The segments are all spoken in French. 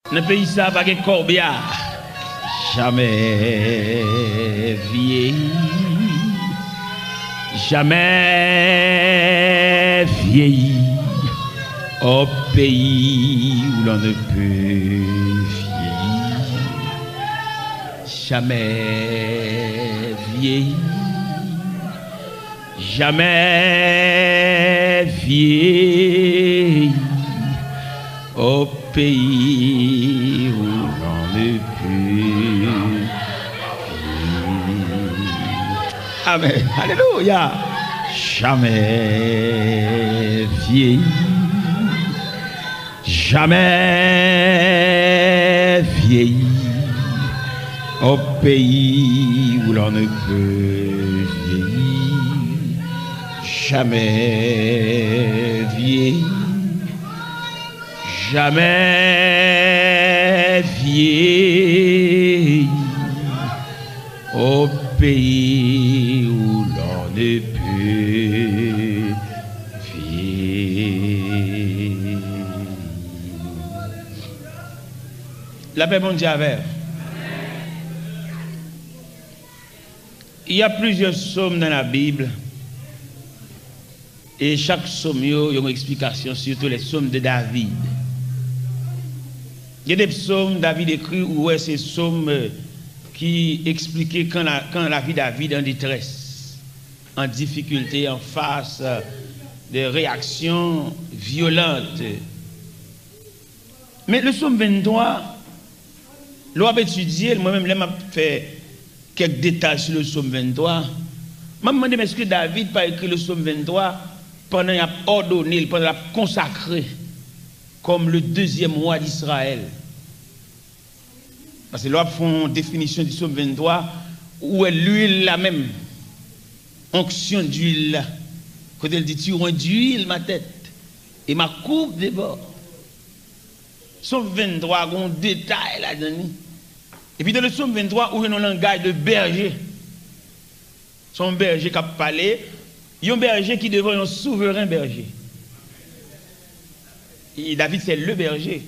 Dans le pays, ça pas de corbillard. Jamais vieilli. Jamais vieilli. Au pays où l'on ne peut vieillir. Jamais vieilli. Jamais vieilli. Au pays où l'on ne peut. Amen. Alléluia. Jamais vieilli. Jamais vieilli. Au pays où l'on ne peut vieillir. Jamais vieilli. Jamais vieilli au pays où l'on ne peut vieillir. La paix, bon Dieu, avec. Il y a plusieurs psaumes dans la Bible. Et chaque psaume, il y a une explication, surtout les psaumes de David. Il y a des psaumes David écrit où c'est des psaumes qui expliquaient quand la vie de David en détresse, en difficulté, en face de réactions violentes. Mais le psaume 23, l'on a étudié, moi-même, je fait quelques détails sur le psaume 23. Je me demande, est-ce que David n'a pas écrit le psaume 23 pendant qu'il a ordonné, pendant qu'il a consacré comme le deuxième roi d'Israël? Parce que là, ils font une définition du psaume 23 où est l'huile la même. Onction d'huile. Quand elle dit, tu rends d'huile ma tête et ma coupe déborde. Psaume 23, il y a un détail là-dedans. Et puis dans le psaume 23, où il y a un langage de berger. Son berger qui a parlé, il y a un berger qui devient un souverain berger. Et David, c'est le berger.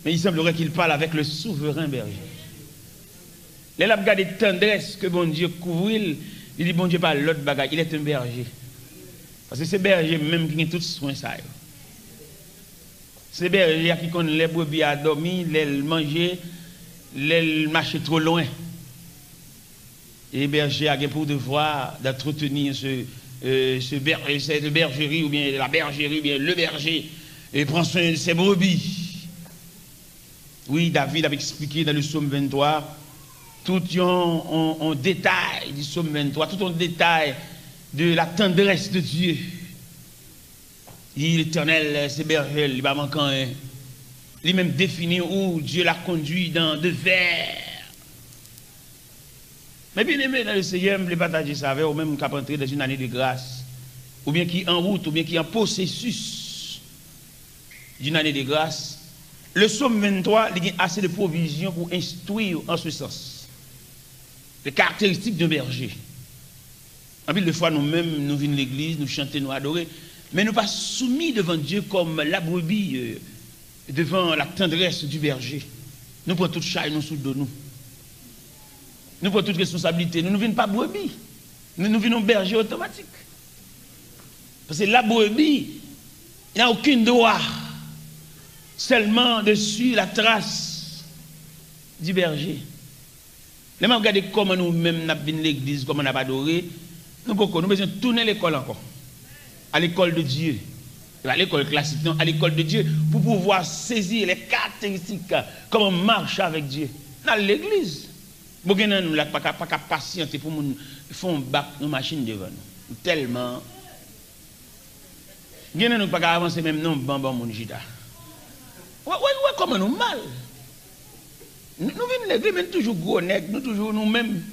Mais il semblerait qu'il parle avec le souverain berger. Là, il a regardé tendresse que bon Dieu couvre, il dit bon Dieu pas l'autre bagaille, il est un berger. Parce que c'est berger même qui a tout soin ça. C'est berger qui connaît les brebis à dormir, les manger, les marcher trop loin. Et berger a pour devoir d'entretenir cette bergerie ou bien la bergerie ou bien le berger et prend soin de ses brebis. Oui, David avait expliqué dans le psaume 23 tout un détail du psaume 23, tout un détail de la tendresse de Dieu. L'Éternel, c'est berger, il va manquer un. Il même définit où Dieu l'a conduit dans de vers. Mais bien aimé dans le Seigneur, je partager ça avec ou même qui entrer dans une année de grâce, ou bien qui est en route, ou bien qui est en processus d'une année de grâce. Le psaume 23, il y a assez de provisions pour instruire en ce sens. Les caractéristiques d'un berger. En plus, des fois, nous-mêmes, nous venons à l'église, nous chantons, nous adorons, mais nous ne sommes pas soumis devant Dieu comme la brebis devant la tendresse du berger. Nous prenons toute charge, nous sous de nous. Nous prenons toute responsabilité. Nous ne venons pas brebis. Nous venons berger automatique. Parce que la brebis, il n'a aucun droit. Seulement dessus la trace du berger. Les gens regardent comment nous-mêmes nous venons à l'église, comment nous avons adoré. Nous avons besoin de tourner l'école encore. À l'école de Dieu. À l'école classique, non, à l'école de Dieu, pour pouvoir saisir les caractéristiques, comment on marche avec Dieu. Dans l'église. Nous n'avons pas patienter pour nous faire un bac, une machine devant nous. Tellement. Nous n'avons pas avancer même non, bon, mon gita. Ouais, comment nous mal. Nous venons de l'église, mais toujours gros nègres, nous toujours nous-mêmes.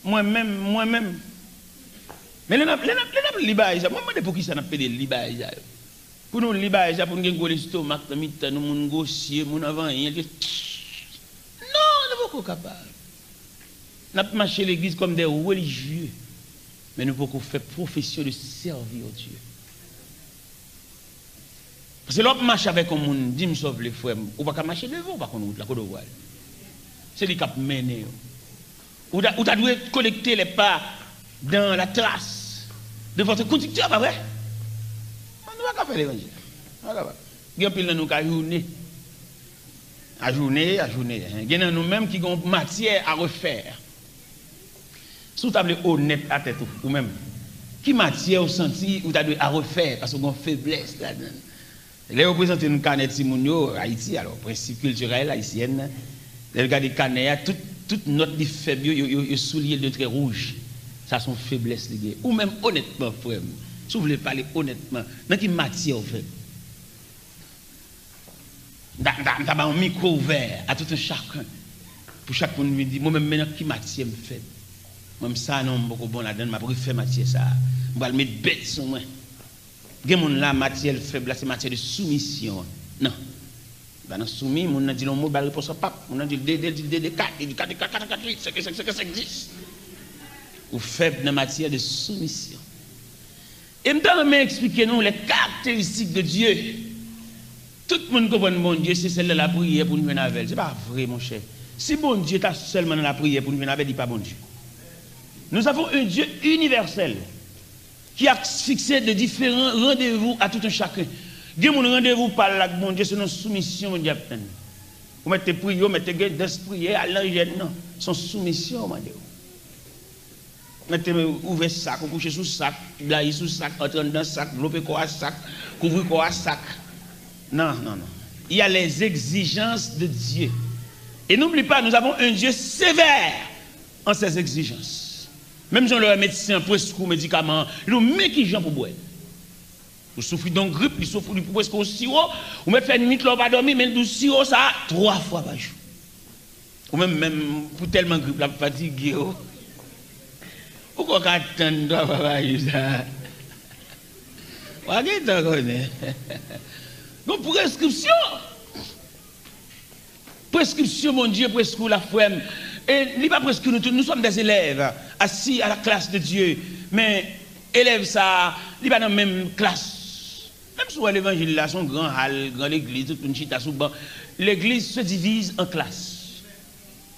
Moi-même. Mais les libérés, moi, pour qui ça n'a pas de libérés? Pour nous libérer, pour nous gagner l'estomac, nous avons négocier, nous avons rien. Non, nous ne sommes pas capables. Nous avons marché l'église comme des religieux, mais nous pouvons faire profession de servir Dieu. Parce que l'autre marche avec un monde, dit me sauve les frères, ou pas marcher devant, ou pas qu'on route la côte voile. C'est lui qui a mené. Ou tu dois collecter les pas dans la trace de votre conducteur, pas vrai? On ne va pas faire l'évangile. Il y a pile de nous qui à journée. Il y a nous-mêmes qui ont matière à refaire. Si vous êtes honnête à tête ou même, qui matière au senti ou tu as à refaire parce qu'on a faiblesse là-dedans. Les représentants de Canet Simonio, Haïti, alors, principe culturel haïtien, les gars de Canet, toute note de faible, ils soulignent de trait rouge. Ça, sont faiblesses. Ou même honnêtement, frère, si vous voulez parler honnêtement, dans quelle matière vous faites? Dans un micro ouvert à tout un chacun. Pour chaque monde me dit, moi-même, maintenant, qui matière me fait? Moi, ça, non, beaucoup bon là-dedans, je vais faire matière ça. Je vais mettre bête sur moi. Il y a la matière faible, c'est matière de soumission. Non. Ben, soumis, on a dit le mot, ben, réponse au pape. On a dit le 4, 10. Ou faible dans la matière de soumission. Et maintenant, je vais expliquer nous les caractéristiques de Dieu. Tout le monde comprend bon Dieu, c'est celle de la prière pour nous venir avec. Ce n'est pas vrai, mon cher. Si bon Dieu est seulement dans la prière pour nous venir avec, il n'est pas bon Dieu. Nous avons un Dieu universel qui a fixé de différents rendez-vous à tout un chacun. Dieu, mon rendez-vous par là, mon Dieu, c'est une soumission, mon Dieu. Vous mettez prière, vous mettez d'esprit, à l'angène, non. C'est une soumission, mon Dieu. Mettez ouvert sac, vous couchez sous sac, blayer sous sac, entrer dans sac, développer quoi à sac, couvrir quoi à sac. Non. Il y a les exigences de Dieu. Et n'oublie pas, nous avons un Dieu sévère en ses exigences. Même si on le médecin presque médicaments, nous met qui gens pour boire. Vous souffrez d'une grippe, vous souffrez presque au sirop, vous mettez une nuit, vous pas dormir, mais du sirop ça 3 fois par jour. Ou même pour tellement grippe, la fatigue. Pourquoi attendre par jour ça? Donc prescription. Prescription, mon Dieu, prescription la femme. Et il n'est pas presque nous sommes des élèves assis à la classe de Dieu. Mais élèves, ça, il n'est pas dans la même classe. Même si l'évangile là, son grand hall, grand église, toute une chita sous banc, l'église se divise en classes.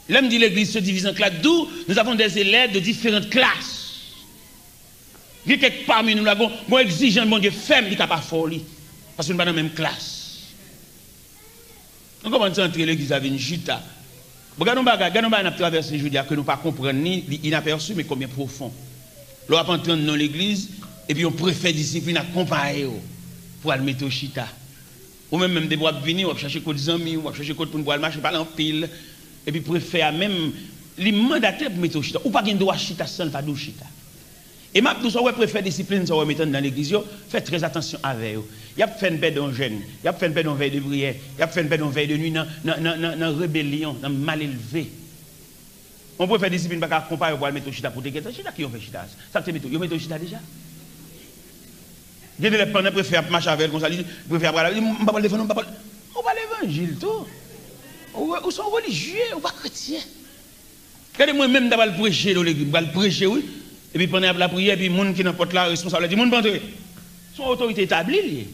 L'homme dit l'église se divise en classes, d'où nous avons des élèves de différentes classes. Il y a quelques parmi nous là, moi exigeant, mon Dieu, femme, il n'est pas fort, parce que nous sommes pas dans la même classe. Donc, comment entrer l'église avec une chita? Regardons, on a traversé, je veux dire, que nous ne comprenons ni inaperçu, mais combien profond. L'on va entrer dans l'église, et puis on préfère discipline à comparer pour aller mettre au chita. Ou même des bois venir, on va chercher des amis, on va chercher pour nous marcher par en pile, et puis préfère même les mandater pour mettre au chita. Ou pas qu'il doit chita sans pas de chita. Et maintenant, nous avons préféré discipline, nous avons mettre dans l'église, faites très attention avec eux. Il y a fait une paix d'un jeune, il y a fait une paix d'un veille de prière, il y a fait une paix d'un veille de nuit, dans rébellion, dans mal élevé. On peut faire discipline parce qu'on ne peut pas mettre au chita pour te guetter. Chita qui ont fait chita? Ça te met au chita déjà? Il y a des gens qui préfèrent marcher avec eux, ils préfèrent parler, ils ne parlent pas on parle l'évangile, tout. Ou sont religieux, ou pas chrétiens. Regardez-moi même d'avoir prêché dans l'église, prêcher, oui. Et puis pendant la prière, puis les gens qui n'ont pas la responsable, ils disent, les gens son autorité établie.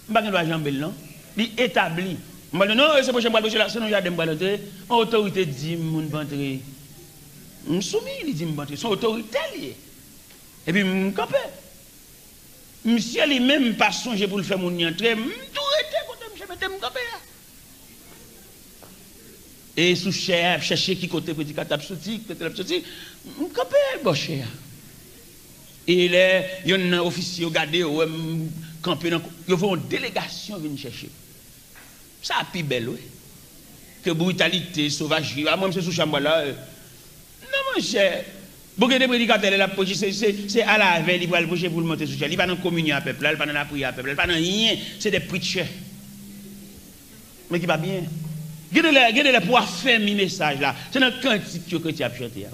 Je ne sais pas si je vais non. Il est établi. Je dis, non, c'est pour que je vais prêcher là, sinon il y a des gens qui l'autorité dit, je ne vais pas entrer. Je suis soumis, il dit, je ne vais pas entrer. Son autorité liée. Et puis, je me campe. Monsieur lui-même pas songé pour le faire mon entrer, tout était quand je mettais mon camper. Et sous cher, chercher qui côté petit catap sorti, peut-être sorti, mon camper bon cher. Et là, il y a un officier regardé ou camper dans il faut une délégation venir chercher. Ça a plus belle oui. Que brutalité, sauvagerie. Ah moi c'est sous chambre là. Non mon cher. Beaucoup de prédicateurs là c'est à la veille il va le pocher pour le monter sous cher. Il pas dans communion à peuple, là, il pas dans la prière à peuple, il pas dans rien, c'est des preachers. Mais qui va bien. Regardez les pour faire mes messages là. C'est dans le cantique que tu as chanté.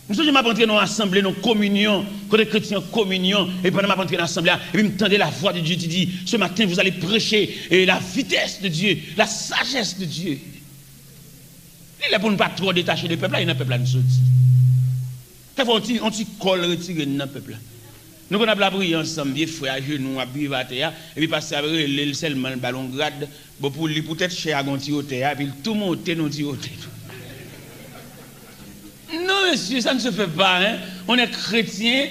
Nous sommes rentrés dans l'assemblée, dans la communion, quand les chrétiens en communion, et pendant que je rentré dans l'assemblée, et puis je m'entendais la voix de Dieu qui dit, ce matin vous allez prêcher la vitesse de Dieu, la sagesse de Dieu. Il est là pour ne pas trop détacher le peuple, là, il y a un peuple là, nous sommes. Quelquefois, on t'y colle retiré dans le peuple là. Nous on a la prière ensemble, bien frère à genoux, à vivre à terre, et puis passer à le seulement le ballon grade, bon pour lui peut-être chez Agonti au terre, puis tout monter nous dit au terre. Non monsieur, ça ne se fait pas, hein. On est chrétien,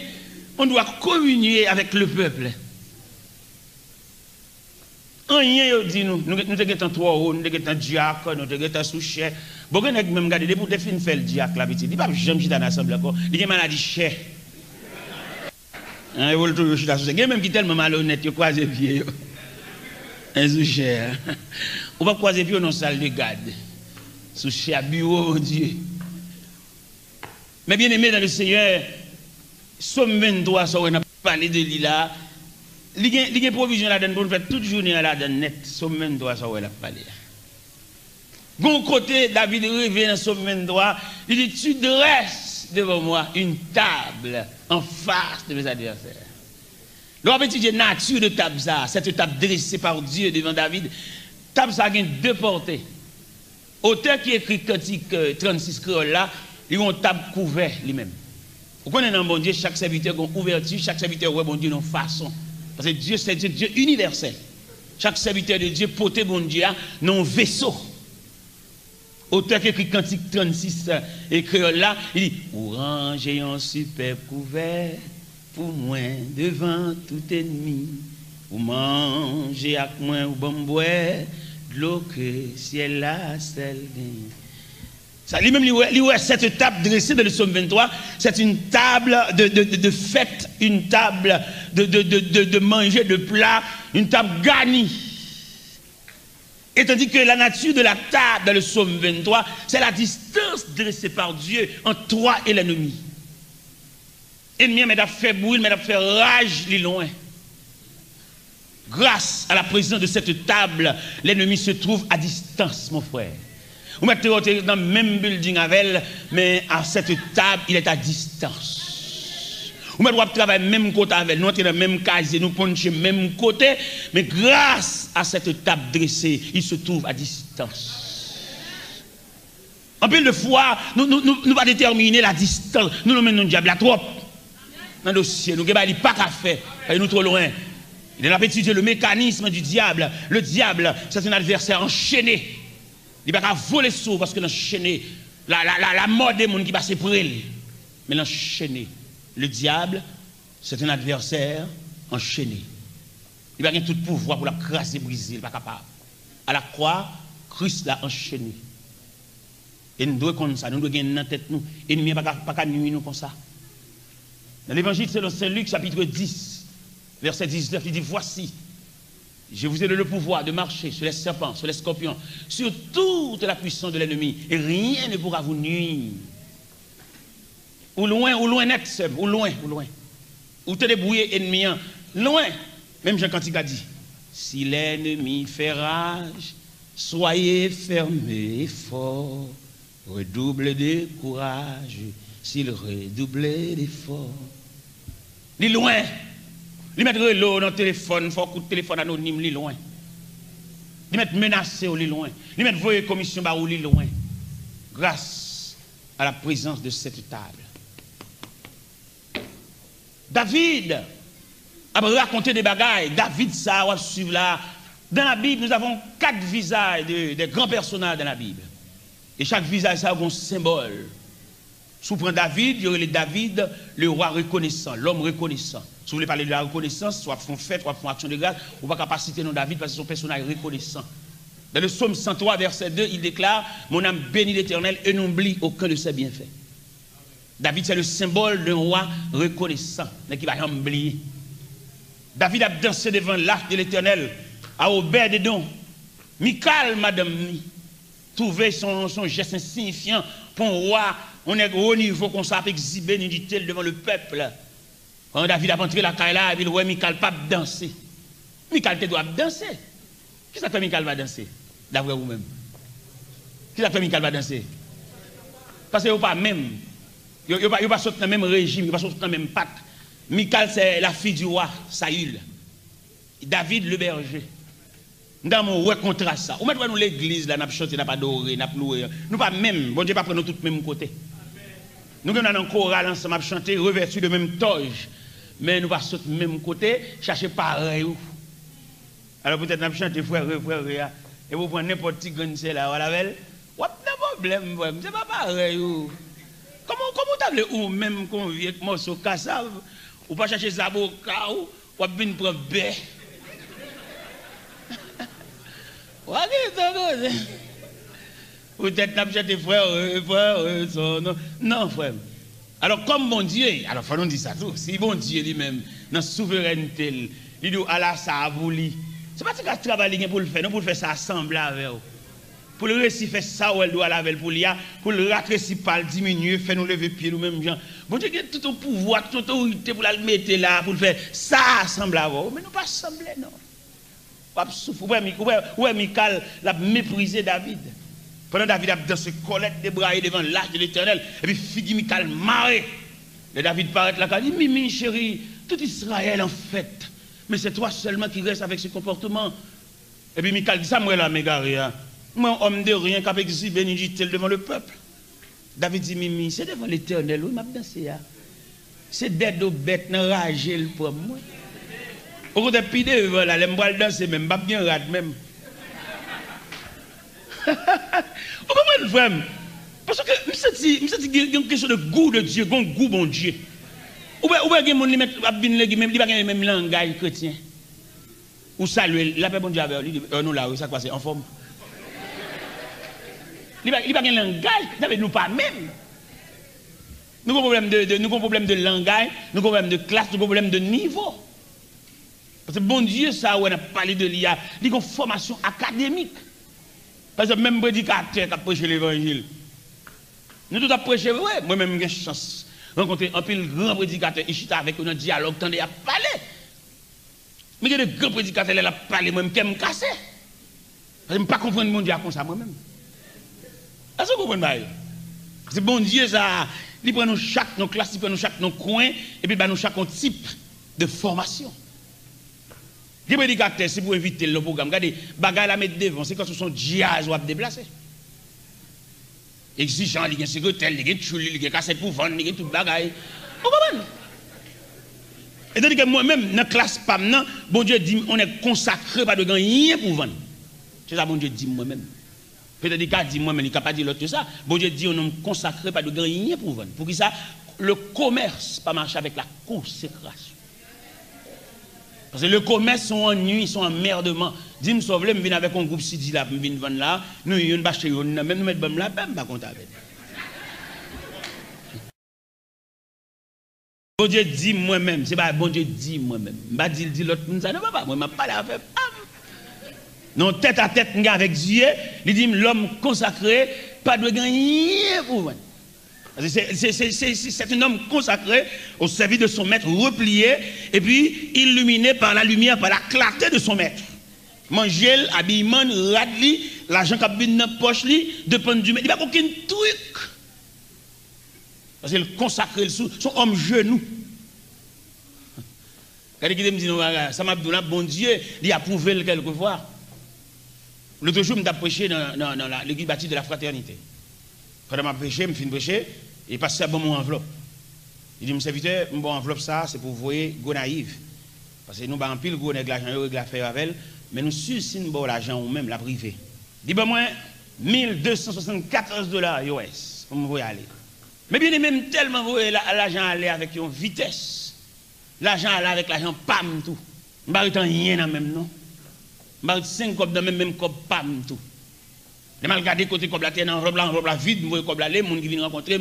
on doit communier avec le peuple. Rien dit nous sommes 3 euros, nous sommes diacre, nous sommes sous-chef. Bon, on a même gardé pour te faire le diacre là, petit. Il pas jamais chita dans l'assemblée encore. Il y a maladie chère. Hein, il veut toujours chita sous. Il y a même qui tellement malhonnête, il croise les pieds. Un sous-chef. On va croiser pieds dans la salle de garde. Sous-chef bureau, mon Dieu. Mais bien aimé dans le Seigneur, Somme 23, ça on a parlé de lui là. Il y a une provision là-dedans pour nous faire toute journée là-dedans net. Somme 23, ça on a parlé. Bon côté, David revient dans Somme 23, il dit, tu dresses devant moi une table en face de mes adversaires. Lorsqu'on va étudier la nature de table, cette table dressée par Dieu devant David, table ça a deux portées. Auteur qui écrit Cantique 36 créole là, il a une table couverte lui-même. Vous connaissez dans bon Dieu, chaque serviteur a une ouverture, chaque serviteur a bon Dieu une façon. Parce que Dieu, c'est Dieu universel. Chaque serviteur de Dieu porte bon Dieu dans un vaisseau. Auteur qui écrit Cantique 36 et créole là, il dit, pour ranger un superbe couvert, pour moi devant tout ennemi, pour manger avec moi ou bon boire, de l'eau que ciel là, celle ça lui-même, cette table dressée dans le psaume 23, c'est une table de fête, une table de manger, de plat, une table garnie. Et tandis que la nature de la table dans le psaume 23, c'est la distance dressée par Dieu entre toi et l'ennemi. L'ennemi m'a fait bruit, m'a fait rage, il est loin. Grâce à la présence de cette table, l'ennemi se trouve à distance, mon frère. Vous mettez dans le même building avec elle, mais à cette table, il est à distance. Vous mettez travailler même côté avec elle, nous sommes dans le même casier, nous punchons le même côté, mais grâce à cette table dressée, il se trouve à distance. En plus de fois, nous ne pas déterminer la distance. Nous menons le diable à trop. Dans le dossier, nous n'avons pas qu'à faire, nous trop loin. Il a étudié le mécanisme du diable. Le diable, c'est un adversaire enchaîné. Il ne va pas voler sous parce que l'enchaîné, la mort des gens qui passe pour elle. Mais l'enchaîné, le diable, c'est un adversaire enchaîné. Il va avoir tout pouvoir pour la craser, briser, il n'est pas capable. À la croix, Christ l'a enchaîné. Et nous devons comme ça, nous devons gagner dans tête nous. Et nous ne pouvons pas nuire nous comme ça. Dans l'évangile selon Saint Luc, chapitre 10, verset 19, il dit, voici. Je vous ai donné le pouvoir de marcher sur les serpents, sur les scorpions, sur toute la puissance de l'ennemi. Et rien ne pourra vous nuire. Ou loin net, ou loin. Ou te débrouiller ennemi, loin. Même Jean Cantique a dit, si l'ennemi fait rage, soyez fermés et forts, redoublez de courage, s'il redoublait d'efforts. Il est loin. Ils mettent l'eau dans le téléphone, il faut un coup de téléphone anonyme, il est loin. Ils mettent menacé, il est loin. Ils mettent voyer commission, il est loin. Grâce à la présence de cette table. David a raconté des bagailles. David, ça, on va suivre là. Dans la Bible, nous avons 4 visages de grands personnages dans la Bible. Et chaque visage, ça a un symbole. Si vous prenez David, il y aurait le David, le roi reconnaissant, l'homme reconnaissant. Si vous voulez parler de la reconnaissance, soit font fête, soit font action de grâce, on ne va pas citer non David parce que son personnage reconnaissant. Dans le psaume 103, verset 2, il déclare, mon âme bénit l'Éternel et n'oublie aucun de ses bienfaits. David, c'est le symbole d'un roi reconnaissant, mais qui va oublier. David a dansé devant l'arche de l'Éternel, à Obed-Edom. Michal, madame, trouvé son geste insignifiant pour un roi. On est au niveau qu'on s'est exhibé l'unité devant le peuple. Quand David a entré la caille là, il dit, ouais, Michal pas danser. Michal te doit danser. Qui ça fait Michal va danser? D'après vous-même. Qui ça fait Michal va danser? Parce que vous pas même. Vous ne pas sortir dans le même régime, vous ne pas sortir dans le même pacte. Michal, c'est la fille du roi, Saül. David, le berger. Nous avons un contrat ça. Ou maintenant, nous l'église, là, nous avons chanté, nous avons adoré, nous avons loué. Nous pas même, bon Dieu, pas prendre tous le même côté. Nous avons un choral ensemble, nous avons chanté, revêtu de même toge. mais nous passons de même côté, chercher pareil. Alors peut-être nous chanter frère, et vous prenez n'importe qui grand c'est là, voilà, pas de problème, c'est pas pareil. Comment t'as ou même qu'on vient avec morceau cassave, ou pas chercher zaboka ou bien prendre baie. Peut-être n'a pas frère, non frère. Alors comme bon Dieu, alors faut nous dire ça tout. Si bon Dieu lui-même dans souveraineté, il dit Allah ça a voulu. C'est pas que travailler pour le faire, non pour le faire ça assembler avec vous. Pour le réussir faire ça ou elle doit laver pour le raccourcir pas le diminuer, faire nous lever pied nous même gens. Bon Dieu a tout au pouvoir, toute autorité pour la mettre là pour le faire ça assembler avec vous, mais nous pas assembler non. Pas souffrir. Ouais Michal l'a méprisé David. Pendant David a dansé colette des bras devant l'âge de l'Éternel et puis figure Michal marre. Et David paraît là il dit Mimi chérie, tout Israël en fait. Mais c'est toi seulement qui reste avec ce comportement. Et puis Michal dit ça moi là m'égaré. Moi homme de rien qu'avec si bénédictel devant le peuple. David dit Mimi, c'est devant l'Éternel, oui m'a dansé là. C'est d'être aux bêtes enragé le pour moi. Au côté pide voilà, les m'bral danser même pas bien rad même. Vous comprenez frère? Parce que me senti une question de goût de Dieu, un goût bon Dieu. Ou bien gen moun li met même li pas gen même langage chrétien. Ou saluer la paix bon Dieu avec lui non là ça quoi c'est en forme. Il pas gen langage, d'avec nous pas même. Nous avons problème de langage, nous avons problème de classe, nous avons problème de niveau. Parce que bon Dieu, ça, on a parlé de l'IA, il y a une formation académique. Parce que même prédicateur qui a prêché l'évangile. Nous tous avons prêché, ouais, moi-même j'ai chance de rencontrer un peu de grands prédicateurs, ils sont avec un dialogue, tendez à parler. Mais il y a des grands prédicateurs, ils ont parlé, moi-même, qui me casser. Parce que je ne peux pas comprendre mon Dieu comme ça moi-même. Est-ce que vous comprenez? Parce que bon Dieu, ça, il prend nous chaque nos classes, il prend nous chaque nos coins, et puis il nous chaque type de formation. Les prédicateurs, si vous invitez le programme, regardez, bagaille la mettre devant, c'est quand ce sont jazz ou à déplacer. Exigeant, il y a un secrétaire, il y a un chouli, il y a un cassette pour vendre, il y a tout bagaille. Vous comprenez? Et tandis que moi-même, dans la classe PAM, bon Dieu dit, on est consacré, pas de rien pour vendre. C'est ça, bon Dieu dit moi-même. Peut-être qu'il dit moi-même, il n'a pas dit l'autre que ça. Bon Dieu dit, on est consacré, pas de rien pour vendre. Pour qui ça? Le commerce, pas marcher avec la consécration. Parce que le commerce sont en nuit, sont en merdement. Dis-moi, sauve je viens avec un groupe Sidi là, je viens vendre là, nous, il y a une bâche, même nous mettons là, même pas compte avec. Bon Dieu dit moi-même, c'est pas bon Dieu dit moi-même. Je ne pas dire l'autre, ça ne va pas, moi, je ne pas là avec. Non, tête à tête, avec Dieu, il dit l'homme consacré, pas de gagner pour vendre. C'est un homme consacré au service de son maître, replié, et puis illuminé par la lumière, par la clarté de son maître. Manger, habillement, radli, l'argent qui a bien dans la poche, dépend du maître. Il n'y a aucun truc. Parce qu'il consacre son homme genou. Quand il me dit, ça m'a dit, bon Dieu, il a prouvé quelquefois. L'autre jour, je me prêché dans l'église bâtie de la fraternité. Quand je prêché, je finis de prêcher, il passe à mon enveloppe. Il dit, mon serviteur, mon enveloppe, ça, c'est pour vous voyer, go naïf. Parce que nous, en pile, go avec l'argent, avec la faire avec, mais nous, si nous avons l'argent ou même la privée. Dis moi, $1274 US, pour me voyer aller. Mais bien, même tellement voyer l'argent aller avec une vitesse. L'argent aller avec l'argent, pam, tout. Je ne vais rien dans même, non. Je vais 5 copes dans même cop, pam, tout. Je vais regarder côté comme la terre dans l'enveloppe vide, vous voyez comme la les gens qui viennent rencontrer,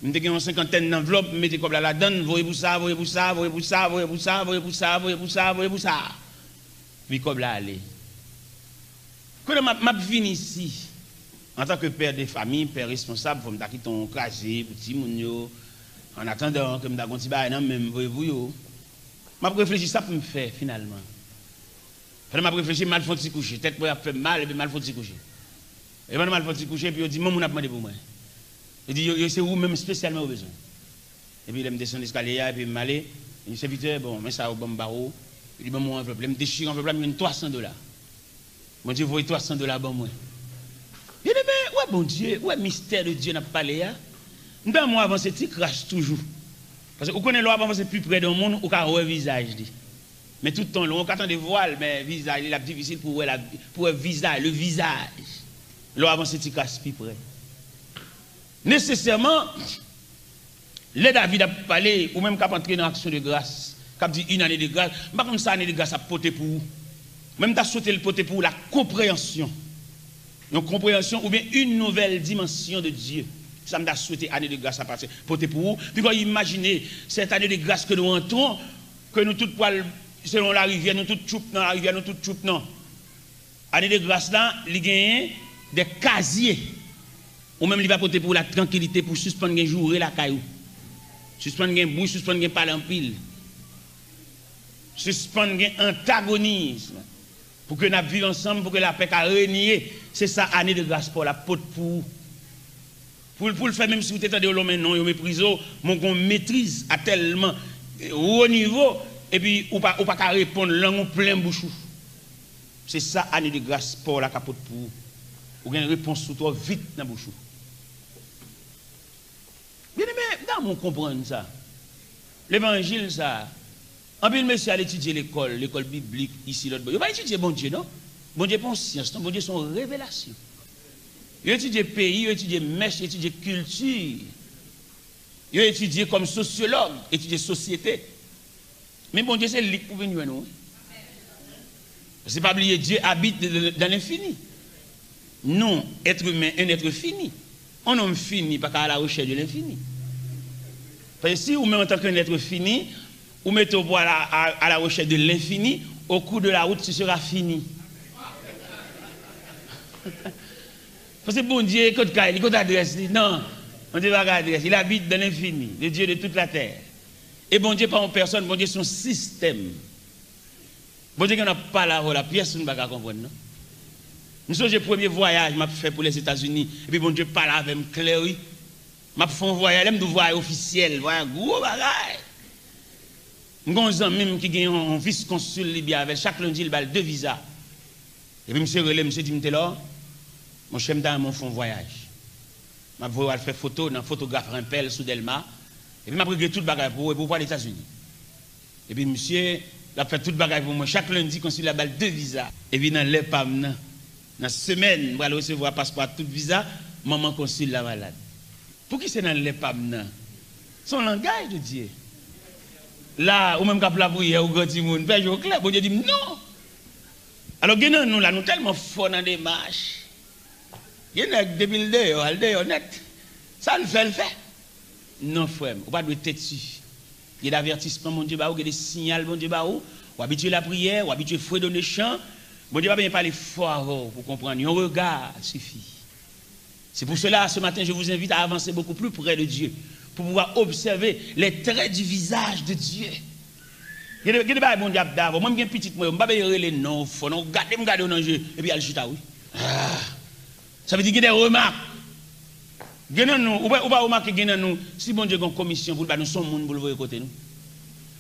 je vais une cinquantaine d'enveloppes, mettez comme la donne, voyez pour ça, voyez pour ça, voyez pour ça, voyez pour ça, voyez pour ça, voyez pour ça, voyez pour ça. Puis comme là aller. Quand je viens ici, en tant que père de famille, père responsable, il faut me quitter ton casier, petit moun en attendant que je me dise même voyez-vous. Je réfléchis ça pour me faire finalement. Je réfléchis mal faut coucher, tête pour faire mal et puis mal faut coucher. Et puis mal faut coucher puis il dit mon a demandé pour moi. Il dit c'est vous même spécialement au besoin. Et puis il me descend l'escalier et puis il m'allait, il serviteur bon mais ça au bon barreau, il dit bon mon enveloppe, il me déchire enveloppe, il me donne $300. Mon Dieu voyez $300 bon moi. Il dit mais ouais bon Dieu, ouais mystère de Dieu n'a pas parlé là. Dans moi avant c'est crache toujours. Parce que vous connaissez l'eau c'est plus près d'un monde, ou qu'à voir visage. Mais tout le temps, on attend des voiles, mais visage, il est difficile pour le visage. L'eau avant c'est casse plus près. Nécessairement, les David a parlé, ou même quand entrer dans l'action de grâce, quand dit une année de grâce, pas comme ça, année de grâce a poté pour vous. Même t'as sauté le poté pour la compréhension. Une compréhension ou bien une nouvelle dimension de Dieu. Ça m'a souhaité année de grâce à passer. Poté pour vous. Puis quand imaginez cette année de grâce que nous entrons, que nous toutes poils, selon la rivière, nous toutes choup dans la rivière, nous toutes choup non. Année de grâce là, il gagne des casiers. Ou même il va porter pour la tranquillité, pour suspendre un jour et la caillou. Suspendre un bruit, suspendre un parler en pile. Suspendre un antagonisme. Pour que nous vivions ensemble, pour que la paix a régné. C'est ça, année de grâce pour la pote pour. Pour le faire, même si vous êtes dans l'homme, non, vous méprisez, mon maîtrise à tellement haut niveau, et puis, ou pas qu'à répondre, langue plein bouchou. C'est ça, année de grâce pour la capote pour. Ou une réponse sur toi vite dans bouchou. Bien aimé, dans mon comprendre ça. L'évangile, ça. En plus, monsieur a étudié l'école biblique, ici, l'autre. Il va étudier bon Dieu, non? Bon Dieu, bon science, non? Bon Dieu, son révélation. Il a étudié pays, il a étudié mèche, il a étudié culture. Il a étudié comme sociologue, étudié société. Mais bon Dieu, c'est lui pour venir à nous. C'est pas oublier, Dieu habite dans l'infini. Non, être humain, un être fini. Un homme fini, pas qu'à la recherche de l'infini. Parce que si vous mettez en tant qu'un être fini, vous mettez au à la recherche de l'infini, au cours de la route, ce sera fini. Parce que bon Dieu, il adresse, non, on ne va pas adresse, il habite dans l'infini, le Dieu de toute la terre. Et bon Dieu, pas en personne, bon Dieu, son système. Bon Dieu, qu'on n'a pas la pièce, on ne va pas comprendre, non? Nous sommes le premier voyage que j'ai fait pour les États-Unis, et puis bon Dieu parle avec moi clair, oui. Je fais un voyage, je voyage officiel, un gros bagage. Nous avons un ami qui a un vice-consul libyen avec chaque lundi, il a 2 visas. Et puis, monsieur relais, monsieur dit, là, mon chef dans mon fond voyage. Je vais faire photo dans photographe Rimpel sous Delma. Et puis, je vais tout le bagage pour voir les États-Unis. Et puis, monsieur, il a fait tout le bagage pour moi. Chaque lundi, consul a 2 visas. Et puis, dans l'EPAM, dans la semaine, je vais recevoir passeport tout visa, maman consul la malade. Pour qui c'est dans l'EPAM? Son langage de Dieu. Là, ou même quand la prière, ou quand il y a un clair, bon Dieu dit non. Alors, nous, là, nous tellement forts dans des marches. Il y a des billes honnête. Ça le fait. Non, frère, on ne doit pas être dessus. Il y a des avertissements, mon Dieu, il y a des signaux, mon Dieu, ou habituer la prière, ou habituer le fouet dans les champs. Mon Dieu va bien parler fort pour comprendre. Un regard suffit. C'est pour cela, ce matin, je vous invite à avancer beaucoup plus près de Dieu, pour pouvoir observer les traits du visage de Dieu. Il y a des choses, mon Dieu, d'abord. Moi, je suis petit, je ne vais pas les noms, je vais regarder dans le jeu, et puis il y a le chute, oui. Ça veut dire qu'il y a des remarques. Ou pas remarquer que nous, si bon Dieu a une commission pour nous, son monde pour le voir côté nous.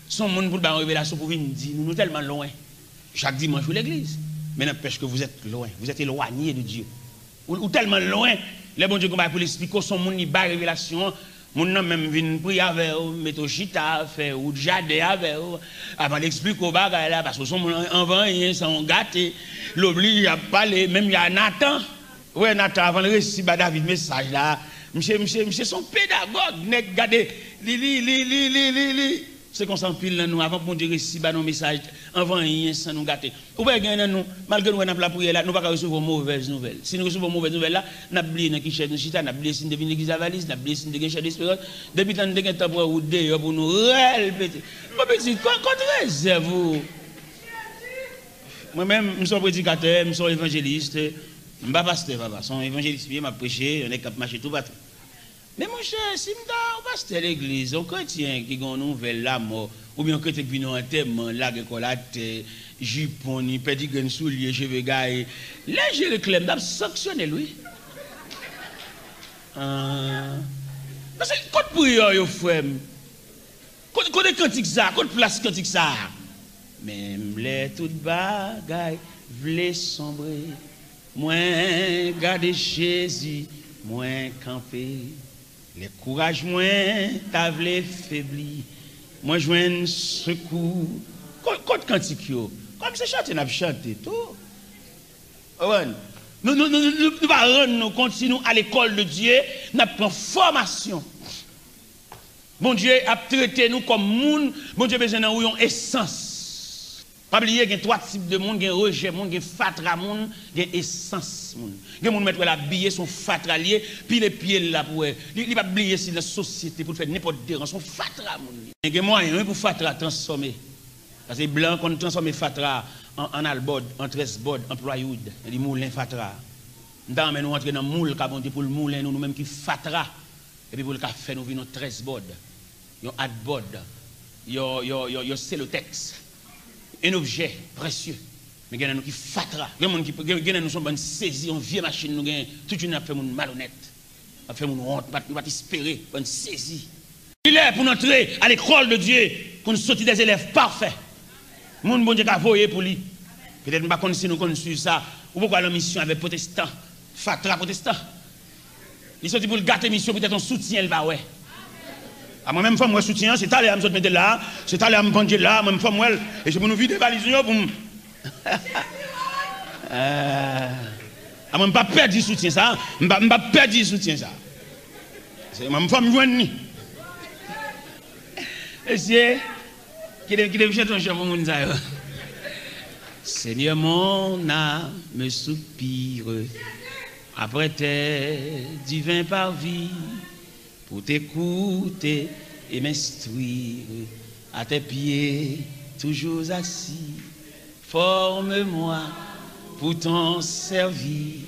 Son monde pour nous révélation pour venir dire, nous tellement loin. Chaque dimanche, pour l'église. Mais n'empêche que vous êtes loin, vous êtes éloigné de Dieu. Ou tellement loin, les bon Dieu pour l'expliquer, son monde n'y a pas révélation. Mon nom même vient prier avec eux, mettre au chita, faire ou jardin avec eux, avant d'expliquer au bagage là, parce que son en vain, ils sont gâtés, l'oblige à parler, même il y a Nathan. Ouais, Nathan, avant le récit, David, message là, monsieur, son pédagogue, regardez, c'est qu'on s'empile dans nous, avant que mon Dieu récit, nos messages, avant rien, sans nous gâter. Ou bien, nous, malgré nous, la prière là, nous ne pouvons pas recevoir de mauvaises nouvelles. Si nous recevons de mauvaises nouvelles là, nous avons oublié qui chèque nous chita, nous avons oublié si nous devons l'église à valise, nous avons oublié si nous devons chèque d'espérance. Depuis tant de temps pour vous deux, pour nous répéter. Mon petit, contre réserve. Moi-même, je suis prédicateur, je suis évangéliste. Je ne suis pas pasteur, papa. Je suis évangéliste, je prêcher, on est capable de marcher tout va. Mais mon cher, si je suis pasteur de l'église, un chrétien qui a une nouvelle la mort, ou bien un chrétien qui vient en enterrement, la récolate, jupon, ni petit grain soulier, cheveux gaillés, là, je le clem, d'ab sanctionner lui. Parce que quand prière, yo frère, quand est cantique ça, quand place cantique ça, même les toutes bagailles, v'lait sombrer, moins garder Jésus, moins camper. Les courages moins t'avlé faibli. Moi joins secours. Côte cantique yo. Comme c'est chanté n'a chanté tout. Nous va rendre nous continuons à l'école de Dieu, nous prenons formation. Bon Dieu a traité nous comme monde, bon Dieu besoin d'avoir une essence. Pas oublier qu'il y a trois types de monde, il y a rejet monde, il y a fatra monde, il y a essence monde. Il y a monde mettre la billet son fatra lié, puis les pieds là pour il va oublier si la société pour faire n'importe dérange son fatra monde. Il y a moyen pour fatra transformer. Parce que blanc qu'on transforme fatra en albod, en 13 bod, en plywood, les moulins fatra. Nous entrer dans le moule pour le moulin nous-mêmes qui fatra. Et puis pour le café, nous venons 13 bod, un adbod, un cellotex, un objet précieux. Mais il y a qui fatra. Il y a nous sommes saisis, une vieille machine, nous avons toute une affaire malhonnête. A fait mon honte, nous va espérer, une saisie. Il est pour entrer à l'école de Dieu, pour nous sortir des élèves parfaits. Mon bon Dieu a voyé pour lui. Peut-être pas si nous connaissons ça. Ou pourquoi la mission avec protestant, fatra protestant. Il sorti pour le gâter mission, peut-être un soutien, il va ouais. À moi-même, femme, moi, soutien, c'est allé à me mettre là, c'est allé à me prendre là, moi, femme, moi, et je peux nous vider valises pour me. À moi, pas perdre du soutien, ça. Je ne pas perdre du soutien, ça. C'est ma femme, joigne. Et c'est. Qui devait chanter un chant pour mon ça. Seigneur, mon âme me soupire après tes divins parvis pour t'écouter et m'instruire à tes pieds, toujours assis. Forme-moi pour t'en servir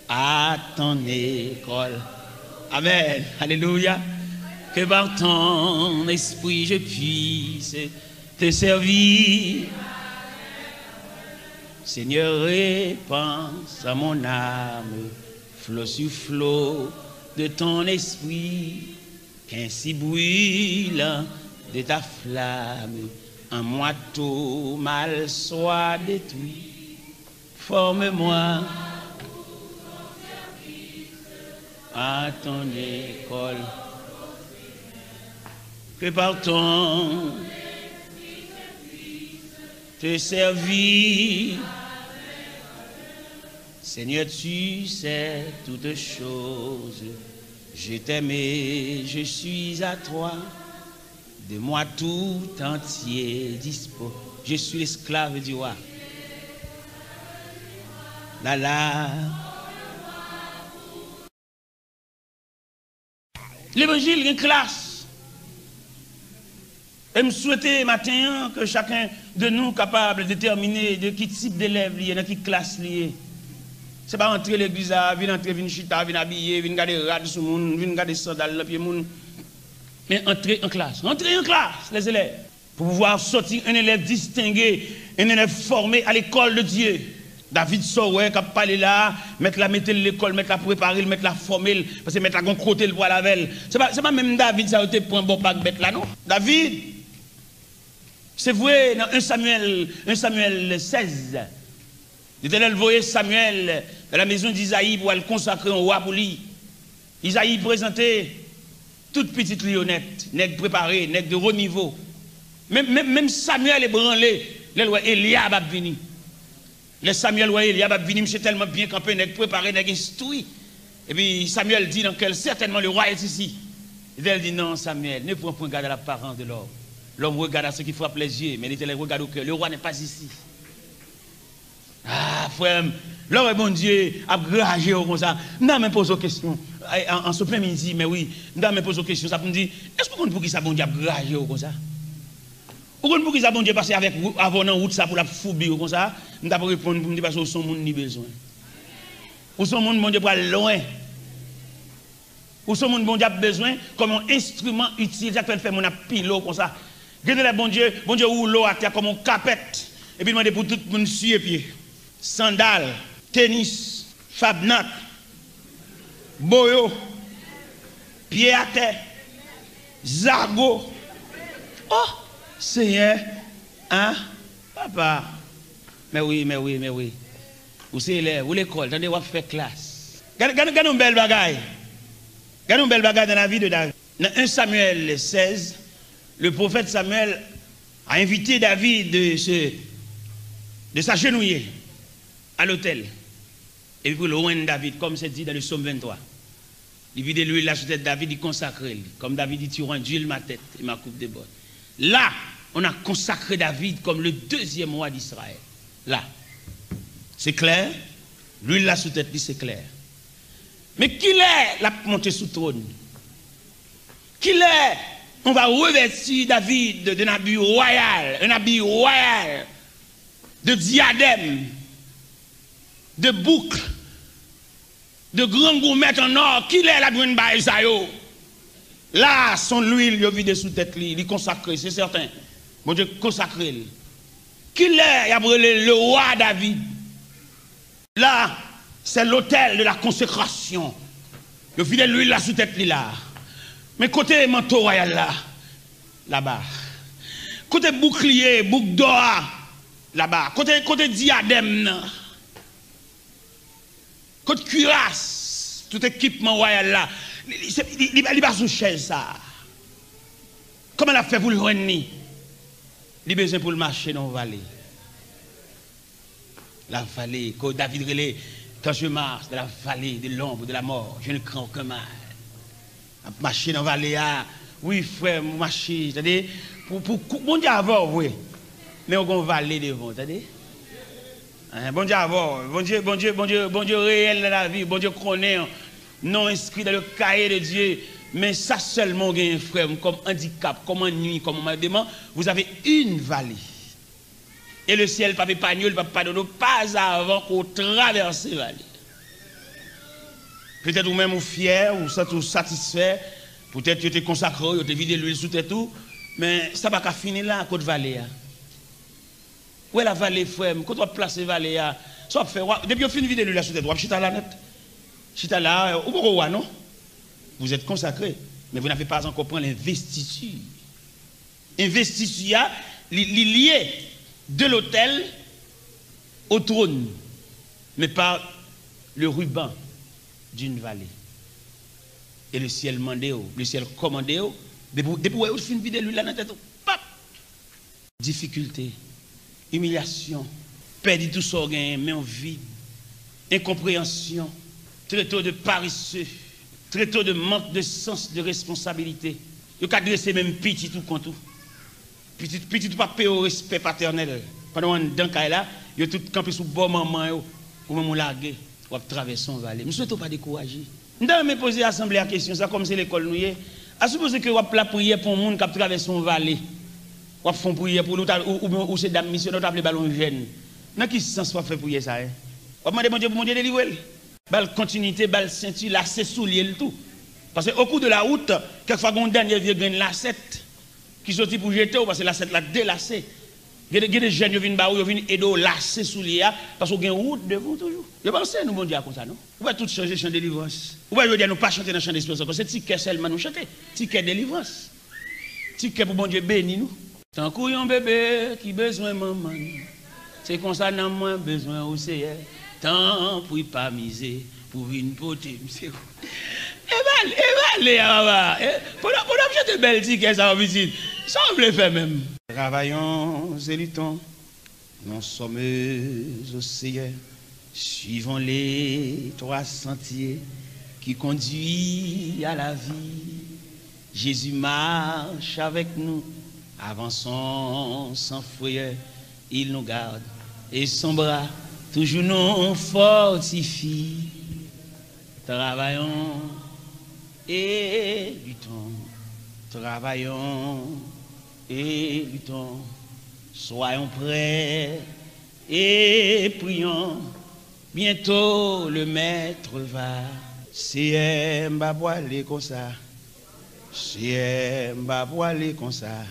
à ton école. Amen. Alléluia. Que par ton esprit je puisse te servir. Seigneur, répanse à mon âme, flot sur flot de ton esprit, qu'ainsi brûlant de ta flamme, un moi tout mal soit détruit. Forme-moi à ton école. Que par ton te servir. Seigneur, tu sais toutes choses. Je t'aime et je suis à toi. De moi tout entier dispose. Je suis l'esclave du roi. La. L'évangile est une classe. Et je souhaite matin que chacun de nous capable de déterminer de qui type d'élève lié, dans quelle classe lié. Ce n'est pas entrer l'église, venir entrer, venir chita, venir habiller, venir garder rad sur le monde, venir garder sandales dans le pied monde. Mais entrer en classe. Entrer en classe, les élèves. Pour pouvoir sortir un élève distingué, un élève formé à l'école de Dieu. David Soré qui a parlé là, mettre la mettre l'école, mettre la préparer, mettre la former, parce que mettre la côté le bois la veille. C'est pas même David ça a été pour un bon pack bête là non. David, c'est vrai dans 1 Samuel 16. L'Éternel voyait Samuel dans la maison d'Isaïe pour le consacrer un roi pour lui. Isaïe présentait toute petite lionnette, nègre préparé, nègre de haut niveau. Même Samuel est branlé, le roi Eliab a venu. Le Samuel roi Eliab a venu, monsieur tellement bien campé, nègre préparé, nègre instruit. Et puis Samuel dit donc certainement le roi est ici. Et elle dit non Samuel, ne prends point garde à l'apparence de l'homme. L'homme regarde à ce qui frappe les yeux, mais l'Éternel regarde au cœur. Le roi n'est pas ici. Ah, frère, l'homme, bon Dieu, a gragé comme ça. Non, mais pose une question. En ce plein midi, mais oui, non, mais pose une question. Ça me dit, est-ce que vous comprenez pour qui ça, bon Dieu, a gragé comme ça? Vous comprenez pour qui ça, bon Dieu, passer avec avant dans route ça pour la foubir comme ça? Je vais répondre pour me dire parce que son monde ni besoin. Ou son monde, bon Dieu, pour aller loin. Ou son monde, bon Dieu, a besoin comme un instrument utile. Ça peut faire mon pilote comme ça. Regardez bon Dieu, ou l'eau à terre comme un capette. Et puis demandez pour tout le monde suer pied. Sandales, tennis, fabnac, boyo, pied à terre, zargo. Oh, Seigneur, hein, papa. Mais oui. Vous c'est l'école, attendez, vous faire classe. Regardez une belle bagaille. Regardez une belle bagarre dans la vie de David. Dans 1 Samuel 16, le prophète Samuel a invité David de s'agenouiller à l'autel. Et puis pour le roi de David, comme c'est dit dans le psaume 23. Il vide l'huile là sur tête de David, il consacre. Comme David dit, tu rends d'huile ma tête et ma coupe déborde. Là, on a consacré David comme le deuxième roi d'Israël. Là. C'est clair. L'huile là sous tête, c'est clair. Mais qui est la montée sous trône? Qui est? On va revêtir David d'un habit royal, un habit royal, de diadème, de boucles, de grands gourmettes en or. Qui est la douane baïsayo? Là, son l'huile, il vide sous tête, il est consacré, c'est certain. Bon Dieu, consacré. Qui est? Il a brûlé le roi David. Là, c'est l'autel de la consécration. Le fidèle l'huile là sous tête là. Mais côté manteau royal là, là-bas. Côté bouclier, boucle d'or, là-bas. Côté diadème, côté cuirasse, tout équipement royal là. Il va sous chaise ça. Comment elle a fait pour le renier? Il a besoin pour le marcher dans la vallée. La vallée, quand David relait, quand je marche dans la vallée de l'ombre de la mort, je ne crains aucun mal. Marcher dans la vallée, oui frère, marcher, c'est-à-dire, bon Dieu avant, oui, mais on va vallée devant, c'est-à-dire. Bon Dieu avant, bon Dieu réel dans la vie, bon Dieu connaît, non inscrit dans le cahier de Dieu, mais ça seulement gagne frère, comme handicap, comme ennui, comme demande, vous avez une vallée. Et le ciel, pas épargné, pas pardonner, pas avant qu'on traverse la vallée. Peut-être vous-même vous fier, ou satisfait, peut-être que tu es consacré, tu es vidé l'huile sous tête tout, mais ça va pas finir là à côté de la vallée. Où est la vallée, frère? Quand on place la vallée, ça fait, depuis qu'on finit de l'huile sous tête, on va chita là net. Chita là, ou pourquoi non? Vous êtes consacré, mais vous n'avez pas encore pris l'investiture. Investiture, lié de l'autel au trône, mais par le ruban d'une vallée. Et le ciel mandé, le ciel commandé, depuis où vous finissez de l'huile là dans la tête, pap! Difficulté, humiliation, perdre tout son gain, mais en vide, incompréhension, très tôt de paresseux, très tôt de manque de sens de responsabilité. Vous avez adressé même petit tout contre tout. Petit tout pas payer au respect paternel. Pendant un temps là, vous avez tout campé sous bon maman, ou même largué, ou avez traversé une vallée. Je ne souhaite pas décourager. Je vais me poser l'assemblée la question, ça comme c'est l'école nous. À supposer que vous avez la prière pour un monde qui a traversé une vallée. Vous avez fait une prière pour nous, ou c'est dame mission, vous avez ballon jeune. Dans quel sens vous fait prier ça? Vous demandez bon Dieu pour mon Dieu délivrer. Belle continuité, belle ceinture, lacet soulier le tout. Parce qu'au cours de la route, quelquefois, on a un dernier vieux grain de lacet qui sortit pour jeter, parce que la lacet l'a délacé. Il y a des jeunes qui viennent qui viennent aider au lacet soulier, parce qu'on a une route devant toujours. Je pense que nous, bon Dieu, comme ça, non? On va tout changer chant de délivrance. On va dire, nous pas chanter dans le chant d'espérance, parce que c'est ticket seulement nous chanter. Ticket délivrance. Ticket pour bon Dieu béni nous. Tant qu'il y a un bébé qui a besoin de maman, c'est comme ça, n'a moins besoin au Seigneur. Tant pour pas miser, pour une poté, c'est quoi? Évaluez, papa. Pour acheter belle ticket, ça va visite. Ça on le fait même. Travaillons et luttons, nous sommes au Seigneur, suivons les trois sentiers qui conduisent à la vie. Jésus marche avec nous, avançons sans frayeur, il nous garde et son bras toujours nous fortifie. Travaillons et luttons, travaillons et luttons, soyons prêts et prions. Bientôt le maître va, c'est m'a voilé comme ça, c'est m'a voilé comme ça,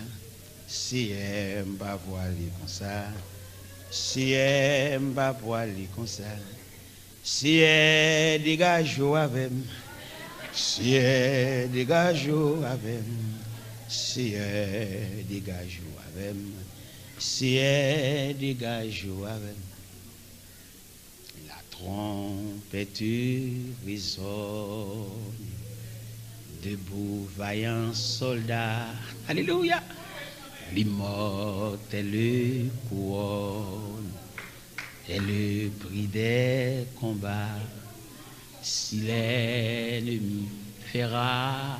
c'est m'a voilé comme ça, c'est m'a voilé comme ça, c'est dégage avec. C'est dégage avec, c'est dégage avec, c'est dégage avec. La trompette résonne, debout, vaillant soldat. Alléluia. L'immortelle couronne est le prix des combats. Si l'ennemi fera,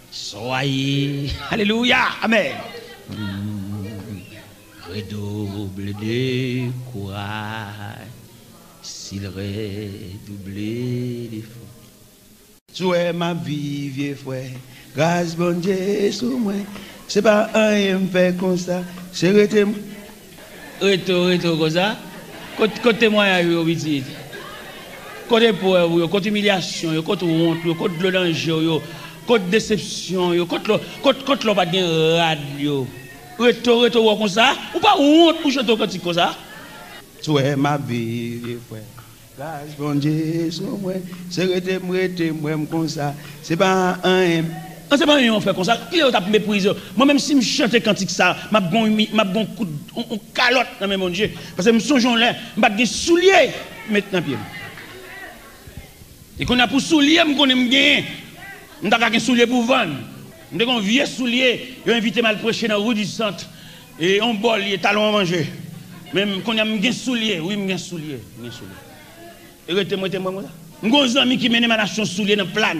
soyez. Alléluia. Amen. Redouble de courage. S'il redouble d'efforts. Souhait ma vie, vieux frère. Grâce bon Dieu sur moi. C'est pas un me fait comme ça. C'est retour comme ça. Côté moi, yo petit. Côté pauvre, côté humiliation, côté honte, côté danger, côté déception, côté l'on pas de radio. Retour comme ça. Ou pas honte pour chanter comme ça. Tu es ma vie, frère. Grâce bon Dieu sur moi. C'est retour moi comme ça. C'est pas un c'est pas un fait comme ça. Qui t'a méprisé? Moi-même, si je chante cantique ça, m'a bon coup de calotte dans mon Dieu. Parce que je me songe là, je vais des souliers maintenant pied. Et qu'on a pour souliers, je connais bien. Je n'ai pas souliers pour vendre. Je n'ai un vieux soulier, je invité mal prêcher dans la rue du centre. Et on bol, il est talon à manger. Même qu'on a un soulier, oui, un soulier. Et retenez-moi, je suis un ami qui mène ma nation soulier dans le plan.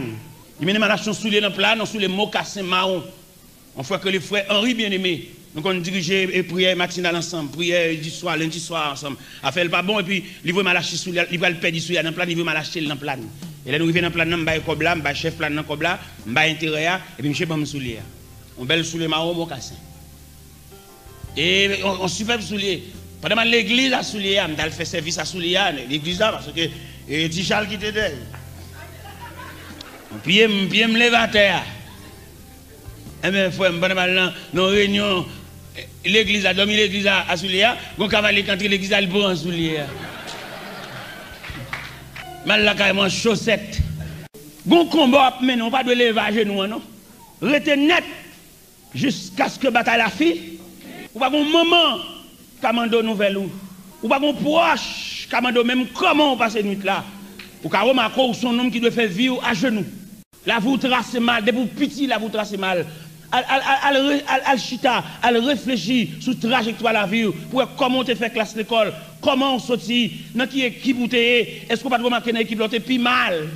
Il mène ma nation soulier dans le plan, sous les mocassins marrons. On voit que les frères Henri bien-aimé, donc on dirigeait et prière matinale ensemble, prière du soir, lundi soir ensemble. A fait le pas bon et puis il veut malacher soulier, il va le perdre soulier dans le plan, il veut malacher dans le plan. Et là nous arrivons dans le plan, on va cobla, on va chef plan dans cobla, on va intérieur et puis monsieur bam soulier. On belle soulier marron mocassin. Et on superbe soulier. Pendant l'église à soulier, on a fait service à soulier l'église là parce que et Tichal qui était derrière. Puis je me lève à terre. Et bien, frère, je suis dans une réunion. L'église a dormi, l'église a soulier. Mon cavalier quand l'église a le bon soulier. Mal la carrément chaussette. Bon combat, mais non, pas de lever à genoux, non. Restez net jusqu'à ce que bataille la fille. Ou pas un moment, commando nouvelle ou pas un proche, commando même comment on passe cette nuit là. Ou car remarquer son homme qui doit faire vivre à genoux. La vous trace mal, depuis petit la vous trace mal. Al chita, al réfléchit sur la trajectoire de la vie, pour comment tu fais classe l'école, comment on sortit, dans qui équipe ou t'es, est-ce qu'on va te remarquer dans l'équipe l'autre plus mal.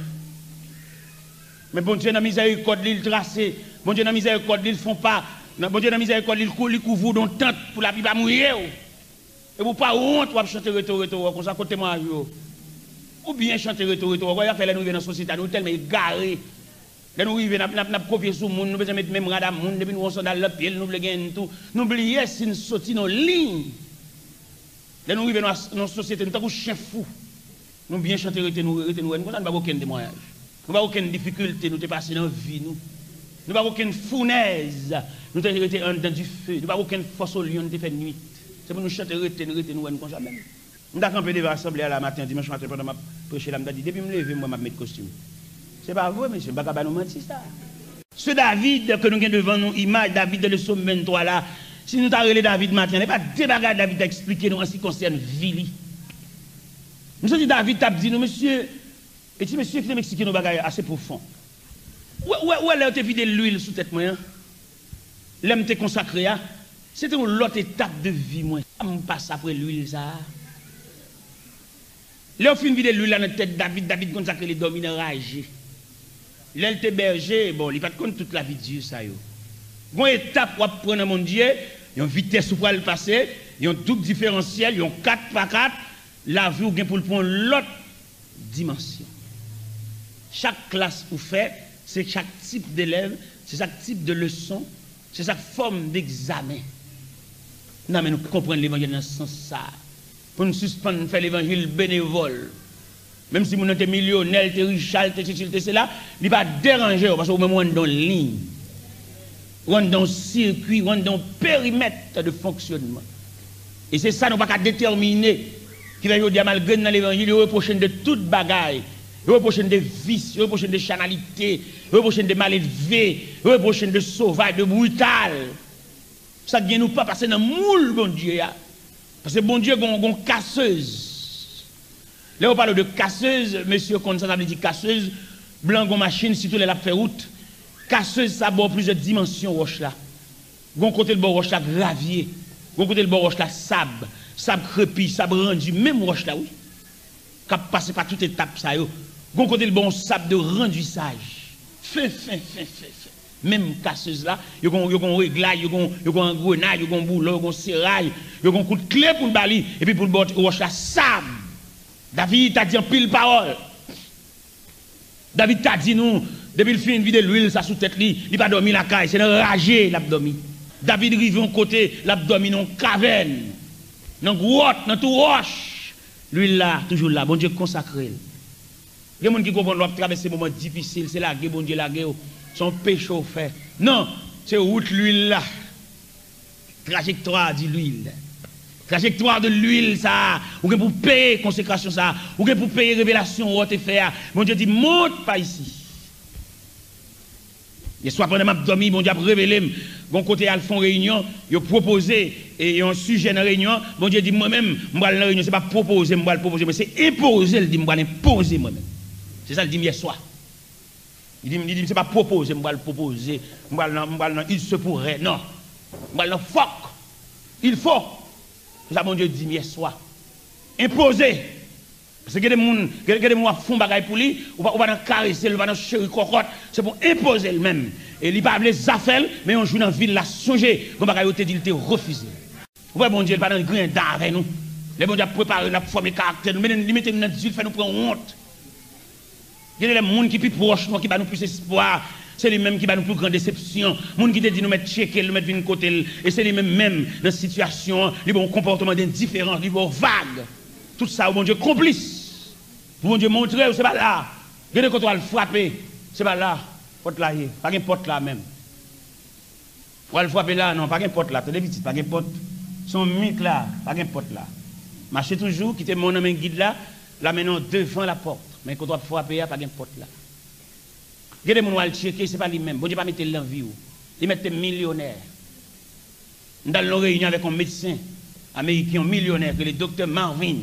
Mais bon Dieu, dans la miséricorde, il tracé, bon Dieu, dans la miséricorde, ils font pas, bon Dieu, dans la miséricorde, il couvre dans tente pour la vie pas mourir. Et vous pas honte, vous chanter retour, comme ça, côté moi, ou bien chanter retour, vous faire la nouvelle dans la société, nous tellement égarés. Là nous arrivons, nous copier sur le monde, nous besoin mettre même radar monde, depuis nous sommes dans le pied, nous voulons tout. Nous oublions si nous sortons dans ligne. Là nous arrivons dans une société, nous sommes chien fou. Nous bien chanter, nous n'avons pas aucun témoignage. Nous n'avons aucune difficulté, nous sommes passés dans la vie. Nous n'avons aucune fournaise, nous sommes restés en dedans du feu. Nous n'avons aucune force au lion, nous avons fait nuit. C'est pour nous chanter, nous comme ça même. Nous avons campé devant l'assemblée à la matin, dimanche matin, pendant ma prêcher, je dit, depuis que je me lève, moi, je mettre costume. C'est pas vrai, monsieur, je ne vais pas nous mentir ça. Ce David que nous avons devant nous, image David de le psaume 23 là, si nous avons relé David maintenant, il n'y a pas de bagages David à expliquer nous en ce qui concerne Vili. Monsieur dit David t'a dit nous, monsieur, et si monsieur fait m'expliquer nos bagages assez profonds. Où est-ce que tu vidé l'huile sous tête moi? L'homme t'est consacré, c'était une autre étape de vie, moi. Je passe après l'huile ça. Là, au fin de vie de l'huile dans notre tête, David consacré les dominants ragés. L'elle était berger, bon, il n'a pas de compte toute la vie de Dieu, ça. Une étape pour prendre mon Dieu, il y a une vitesse pour le passer, il y a un double différentiel, il y a un 4x4, la vie ou pour le prendre l'autre dimension. Chaque classe pour faire, c'est chaque type d'élève, c'est chaque type de leçon, c'est chaque forme d'examen. Non, mais nous comprenons l'évangile dans ce sens-là. Pour nous suspendre, faire l'évangile bénévole. Même si nous sommes millionnaires, riches, c'est là, il ne va pas déranger parce que nous sommes dans une ligne. Nous sommes dans un circuit, nous sommes dans un périmètre de fonctionnement. Et c'est ça, nous ne pouvons pas déterminer qui va dire malgré dans l'évangile, il reproche de toute bagaille. Il reproche de vices, il reproche de chanalité, il reproche de mal élevé, il reproche de sauvage, de brutal. Ça ne nous pas passer dans le moule, bon Dieu. Parce que bon Dieu, il y a une casseuse. Là, on parle de casseuse, monsieur, quand ça veut dire casseuse, blanc, machine, si tout les la fait route. Casseuse, ça a plusieurs dimensions, roche là. Gon côté le bon roche là, gravier. Gon côté le bon roche là, sable. Sable crépi, sable rendu, même roche là, oui. Qui passe par toute étape, ça yo. Gon côté le bon sable de renduissage. Fin. Même casseuse là, yo gon réglage, yo gon engrenage, yo gon boulot, yo gon serrail, yo gon coup de clé pour le bali, et puis pour le bord roche là, sable. David t'a dit en pile parole. David t'a dit nous, depuis le fin de l'huile, ça sous tête li, il pas dormi la caille, c'est enragé l'abdomen. David rive en côté, l'abdomen en caverne, dans grotte, dans tout roche. L'huile là, toujours là, bon Dieu consacré. Il y a des gens qui comprennent l'autre traverser des moments difficiles, c'est la guerre, bon Dieu la guerre, son péché au fait. Non, c'est route l'huile là. Trajectoire de l'huile. Trajectoire de l'huile, ça, ou que pour payer consécration, ça, ou que pour payer révélation, ou te faire. Mon Dieu dit, monte pas ici. Et soit pendant ma dormi, mon Dieu a révélé, bon côté à fond réunion, il a proposé, et un sujet dans réunion, mon Dieu dit, moi-même, moi, la réunion, c'est pas proposer, moi, le proposer, mais c'est imposer, il dit, moi, l'imposer moi-même. C'est ça, il dit hier soir. Il dit, c'est pas proposer, moi, le proposer, moi, il se pourrait, non. Moi, le fuck. Il faut. C'est ça, mon Dieu dit hier soir. Imposer. Parce que des gens qui font des choses pour lui, ou va caresser, ou va chérir cocotte, c'est pour imposer lui-même. Et il ne va pas les affaires, mais on joue dans la ville, la songer, comme il te dit, il te refusé. Vous voyez, mon Dieu, il n'est pas dans le grain d'art avec nous. Les bon Dieu a préparé, il a formé caractère, nous mettons notre ville, fait nous prendre honte. Il y a des gens qui sont plus proches, qui va nous plus espoir. C'est lui-même qui va nous plus grande déception. Les gens qui te dit nous mettre checker, nous mettre d'une côté. Et c'est lui-même, même dans la situation, les bons comportements d'indifférence, les bons vagues. Tout ça, mon Dieu, complice. Mon Dieu, montrer, c'est pas là. Regardez quand on va le frapper, c'est pas là. Porte là, pas qu'un porte là même. On va le frapper là, non, pas qu'un porte là. T'es petit, pas qu'un porte. Son mythe là, pas qu'un porte là. Marchez toujours, quittez mon homme guide là, là maintenant devant la porte. Mais quand on va frapper, pas qu'un porte là. Regardez mon wal checker, c'est pas lui-même. Bon Dieu pas mettre l'envie ou. Il mettre millionnaire. Dans la réunion avec un médecin américain millionnaire, que le docteur Marvin,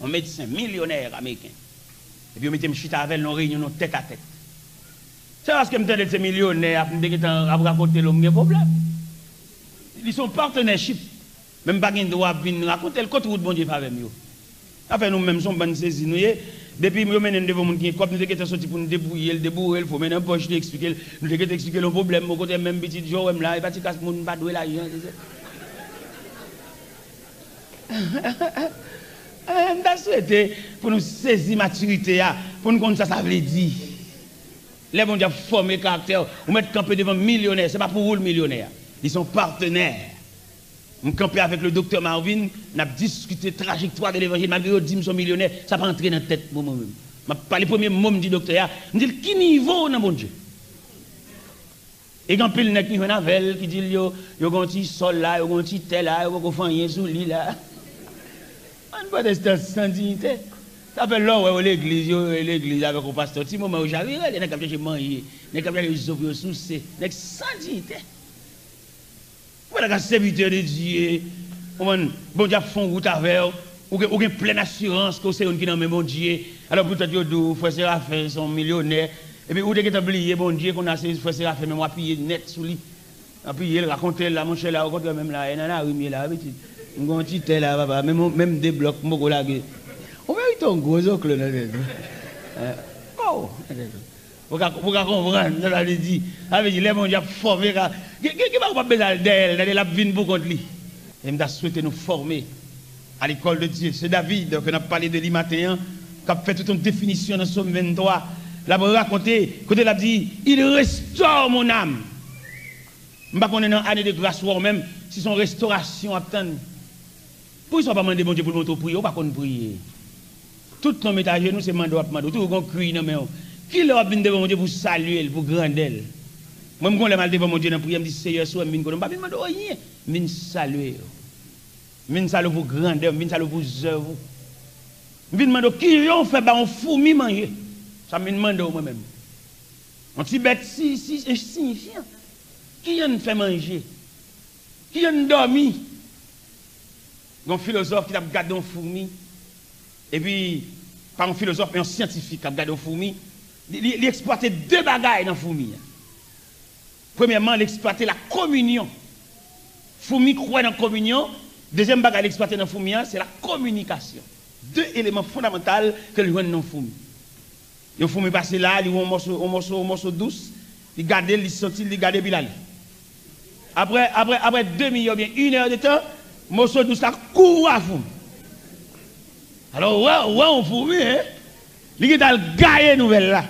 un médecin millionnaire américain. Et puis on mettait chita avec nos réunions tête à tête. C'est parce que je me dis ces millionnaires, à raconter l'homme, problème. Ils sont partenaires. Même pas de droit de raconter le côté de bon Dieu avec nous. Après nous-mêmes sommes bonnes saisies. Depuis que nous menons devant mon comme nous sommes sortis pour nous débrouiller, il faut maintenant poche expliquer, nous devons expliquer le problème, au côté même petit jour, là, et pas de casse, mon pas doué là. Je souhaité pour nous saisir maturité, pour nous comprendre ça veut dire. Les gens qui ont formé caractère, ou mettre camper devant millionnaire, ce n'est pas pour vous le millionnaire. Ils sont partenaires. On campé avec le docteur Marvin, on a discuté trajectoire de l'évangile, malgré que je suis millionnaire, ça va entrer dans la tête pour moi-même. Je pas les premiers mots du docteur, je dis qui niveau dans mon Dieu. Et quand il y a un navel qui dit yo un petit sol là, yo un petit tel là, yo un rien sous lit là. On pas de sans dignité. Ça fait là où l'église avec le pasteur, si moment où j'arrive, il y a qui manger, il y a qui souffrir sous c'est, sans dignité. Voilà, serviteur de Dieu, bon Dieu font route avec ou une pleine assurance que c'est un qui n'a même bon Dieu. Alors peut-être que frère Séraphin sont millionnaires. Et puis vous avez oublié, bon Dieu, qu'on a ces frère Séraphin, mais moi piller net sous lui. Puis il raconte là, mon cher là, raconte même là, il y en a un là, un petit tel là, papa, même des blocs, mon là. On va y ton gros oncle là. Oh, vous comprendre, ça veut dire, les gens qui ont formé, qui va pas besoin d'elle, la vie pour contre lui. Et je souhaite nous former à l'école de Dieu. C'est David, qu'on a parlé de lui matin, qui a fait toute une définition dans Somme 23. Il a raconté, quand il a dit, il restaure mon âme. Je ne sais pas qu'on est dans l'année de grâce ou même, si son restauration attend. Pourquoi ils ne sont pas demandé bon Dieu pour nous prier, ou pas qu'on prie? Tout nos métages, nous, c'est mando à mando, tout le monde crie dans le main. Qui leur vient devant mon Dieu pour saluer, pour grandir? Moi, je suis mal devant mon Dieu dans la prière, je me dis, Seigneur, je ne vais pas demander rien. Je vais saluer. Je vais saluer pour grandir, je vais saluer pour œuvres. Je vais demander qui ont fait un fourmi manger. Ça me demande moi-même. Un petit bête si signifiant. Qui ont fait manger? Qui ont dormi? Un philosophe qui a gardé un fourmi. Et puis, pas un philosophe, mais un scientifique qui a gardé un fourmi. Il exploitait deux bagailles dans la fourmi. Premièrement, l'exploiter la communion. Foumi croit dans la communion. Deuxième bagage à l'exploiter dans Foumi, c'est la communication. Deux éléments fondamentaux que le dans Foumi. Le Foumi passe là, il y a un morceau douce, il garde, il sortit, il garde, puis là. Après 2 millions, bien 1 heure de temps, le morceau douce là court à Foumi. Alors, ouais, on Foumi, hein? Il y a une gagne nouvelle là.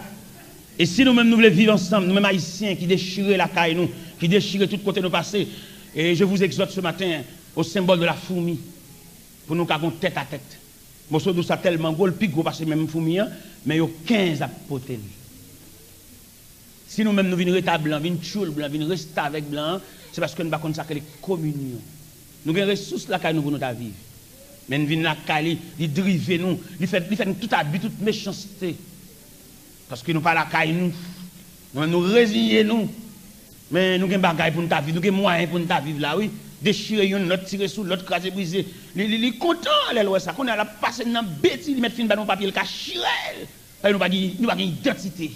Et si nous-mêmes nous voulons vivre ensemble, nous-mêmes haïtiens qui déchirent la caille, nous, qui déchirent tout côté de nos passés, et je vous exhorte ce matin au symbole de la fourmi, pour nous avons tête à tête. Morceau d'eau ça tellement gros, le plus gros parce que même fourmi, mais il y a 15 à poter. Si nous-mêmes nous venons rester blanc, venons choule blanc, venons rester avec blanc, c'est parce que nous ne pouvons pas consacrer les communions. Nous avons des ressources là pour nous vivre. Mais nous venons la caille, ils drivent nous, ils font tout abus, toute méchanceté. Parce que nous pas la caille nous résignons nous. Mais nous avons des bagages pour nous vivre, nous avons des moyens pour nous vivre là, oui. Déchirer une, l'autre tirer sous, l'autre craser, briser. Il est content, les ça. Qu'on a passé dans bêtise, il met fin dans papier, le cache. Nous n'avons pas d'identité.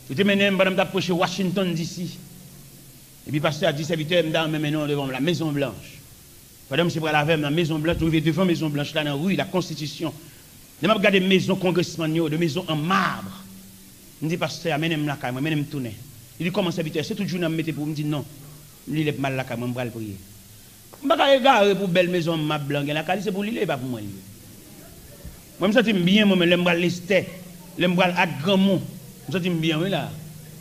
J'étais mené, madame, d'approcher Washington d'ici. Et puis, pasteur a dit, serviteur, maintenant devant la Maison Blanche. Madame, c'est pour la veille, la Maison Blanche, nous devant la Maison Blanche, là, dans la rue, la Constitution. Je vais regarder des maisons congressman, des maisons en marbre. Je dis, pasteur, amène-moi la caille, amène-moi tourner. Il dit, comment serviteur, c'est tout le jour, je me mettais pour me dire non. Il est mal la caille, je vais le prier. Je ne vais pas regarder pour belle maison ma blanche. La caille, c'est pour lui, pas pour moi. Moi, je me sens bien, moi, je me lester, je me à grand mot. Je me sens bien, oui, là.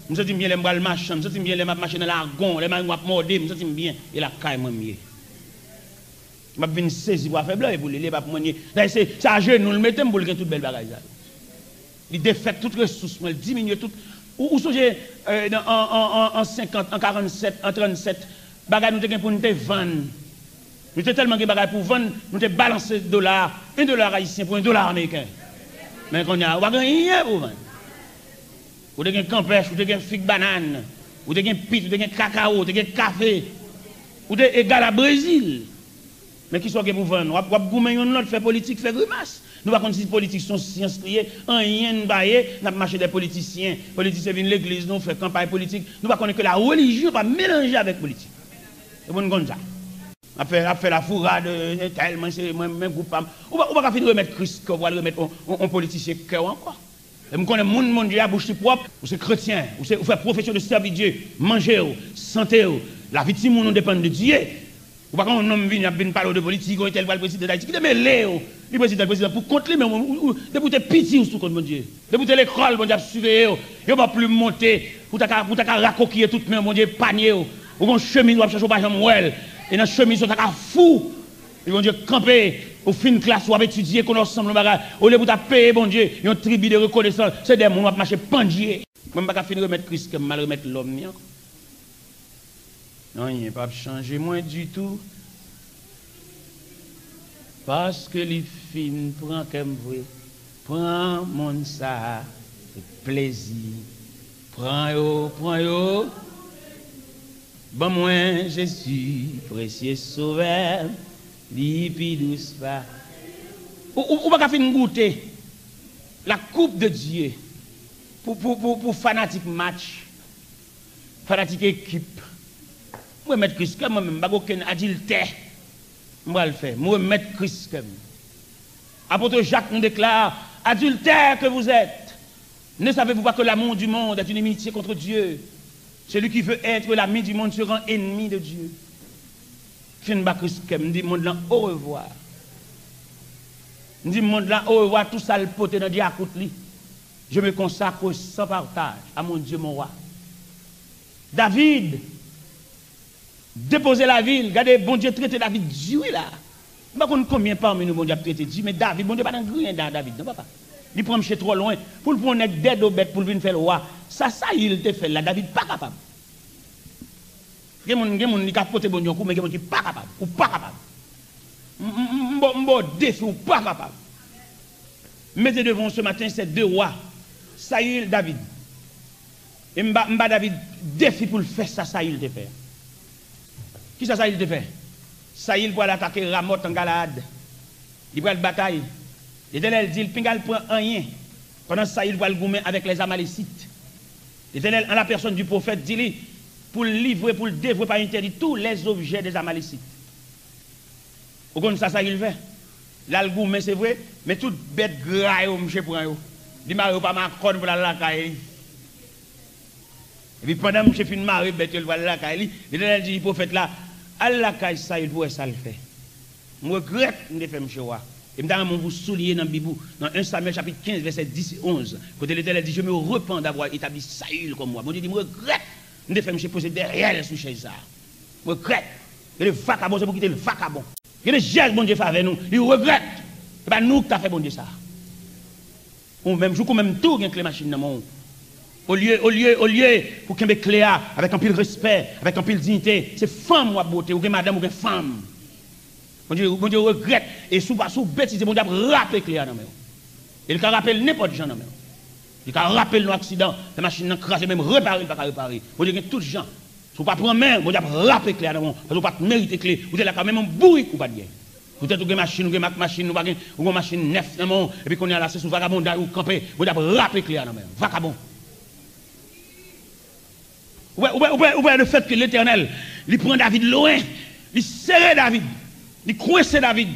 Je me sens bien, je me marcher, je me sens bien, je me marcher dans l'argon, je me morder, je me sens bien. Et la caille, moi, mieux. Je vais venir saisir pour faire blanc et pour lui, pas pour moi. C'est à genoux, le mettez pour le toute belle bagaille. Il défait toutes les ressources, il diminue tout. Ou songez en 50, en 47, en 37, bagay nous te pour nous te vendre. Nous te tellement de bagay pour vendre, nous te balancer $1 haïtien pour $1 américain. Mais quand on a pas rien pour vendre. Ou te gen campèche, ou te gen figue banane, ou te gen pit, ou te gen cacao, ou te gen café, ou te égal à Brésil. Mais qui soit pour vendre, ou goumen yon l'autre fait politique, fait grimace. Nous ne pouvons pas si les politiques sont sciences liées, rien ne bailler, nous avons marché des politiciens. Les politiciens viennent l'église, nous faisons campagne politique. Nous ne pouvons pas que la religion va mélanger avec la politique. C'est bon comme ça. On fait la fourrade, tellement, c'est même groupe. On va pas finir de remettre Christ, on va remettre un politicien cœur encore. Et nous connaissons le monde Dieu à bouche propre, ou c'est chrétien, ou c'est faire profession de servir Dieu, manger, santé, la vie de monde dépend de Dieu. Ou pas quand un homme vient parler de politique, ou tel le président d'Haïti, qui te met Léo, le président pour contre lui, mais pour te pitié sous contre mon Dieu. Pour te l'école, mon Dieu, surveiller, il ne va plus monter, pour te racoquiller tout, mon Dieu, panier, ou un chemin, ou chercher au bas Jean-Mouel, et dans le chemin, ils sont fou. Ils vont dire camper, au fin de classe, ou étudier, qu'on ensemble, au lieu de payer, bon Dieu, ils ont une tribu de reconnaissance, c'est des gens qui marchent pendier. Je ne vais pas finir de remettre Christ, comme mal remettre l'homme. Non, il n'y a pas changé moins du tout. Parce que les films prennent comme vous, prends mon ça, plaisir. Prends yo. Bon, moi, je suis précieux sauveur, lipi douce pas. Ou pas faire goûter la coupe de Dieu pour fanatique match, fanatique équipe. Moi, mettre Christ comme moi-même, pas aucun adultère. Moi, le faire. Moi, mettre Christ comme. Apôtre Jacques nous déclare, adultère que vous êtes, ne savez-vous pas que l'amour du monde est une inimitié contre Dieu? Celui qui veut être l'ami du monde se rend ennemi de Dieu. Fin bas Christ comme, dit monde là au revoir. Dit monde là au revoir, tout ça le poté dans diacoute li. Je me consacre sans partage à mon Dieu, mon roi. David déposer la ville, regardez, bon Dieu traiter David Dieu là. Je ne sais pas combien parmi nous, bon Dieu traiter Dieu, mais David, bon Dieu pas dans rien dans David, non papa. Il prend chez trop loin pour le prendre des bêtes pour venir faire le roi. Ça il te fait là, David pas capable. Il y a des gens qui ont porté bon Dieu, mais il y a des gens qui pas capable, ou pas capable. Bon défi ou pas capable. Mettez devant ce matin ces deux rois, Saïl, David. Et m'a David défi pour le faire ça, Saïl te fait. Qui ça, Saïl te fait? Saïl pour attaquer Ramoth en Galade. Il prend la bataille. L'Éternel dit, le pingal prend rien. Pendant Saïl va le goumer avec les Amalécites. L'Éternel, en la personne du prophète, dit, pour le livrer, pour le dévouer par interdit tous les objets des Amalécites. Vous connaissez ça qu'il fait? L'algou, mais c'est vrai, mais toute bête gras, monsieur, pour eux. Il m'a pas ma corne pour la caille. Et puis pendant que je finis de marrer, il va la caille. Il dit, prophète là, à la caille, ça, il pourrait ça le faire. Je regrette de faire monsieur. Et je vous souligner dans la Bible, dans 1 Samuel chapitre 15, verset 10 et 11. Quand l'Éternel dit, je me repens d'avoir établi Saül comme moi. Mon Dieu dit, je regrette de faire monsieur poser derrière sous chaise ça. Je regrette. Et le vacabon, c'est pour quitter le vacabon. Il y a des gestes, bon Dieu, fait avec nous. Il regrette. Ce n'est pas nous qui avons fait, bon Dieu, ça. Ou même, je même tout, avec les machines dans mon. Au lieu, pour qu'il y ait Cléa, avec un pile respect, avec un pile dignité, c'est femme ou beauté, ou madame ou femme. Bon Dieu regrette. Et sous bêtise, bon Dieu rappelle Cléa dans mon. Il can rappelle n'importe gens dans mon. Il can rappelle l'accident, la machine crasée, même réparer, pas réparer. Bon Dieu, tout gens. Si vous ne prenez pas main, vous avez rappelé clé à parce que vous n'avez pas mérité clé. Vous êtes là quand même un bourrique ou pas de bien. Vous êtes une machine, ou une machine, ou une machine neuf, et puis qu'on est là, c'est sous vagabond ou campé. Vous avez rappelé clé à vagabond. Ou le fait que l'Éternel, il prend David loin, il serre David, il coince David,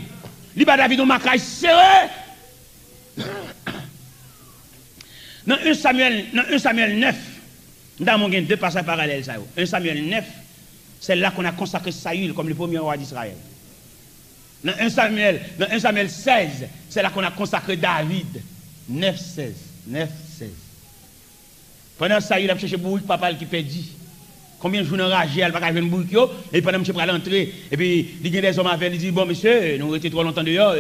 il bat David au macaille serré. Dans 1 Samuel 9, nous avons deux passages parallèles. 1 Samuel 9, c'est là qu'on a consacré Saül comme le premier roi d'Israël. Dans 1 Samuel 16, c'est là qu'on a consacré David. 9, 16. Pendant Saül a cherché bourrique papa qui perdit. Combien de jours enragé, elle va pas venir bourrique et pendant monsieur prend l'entrée et puis il y a des hommes avec, il dit bon monsieur, nous resté trop longtemps dehors,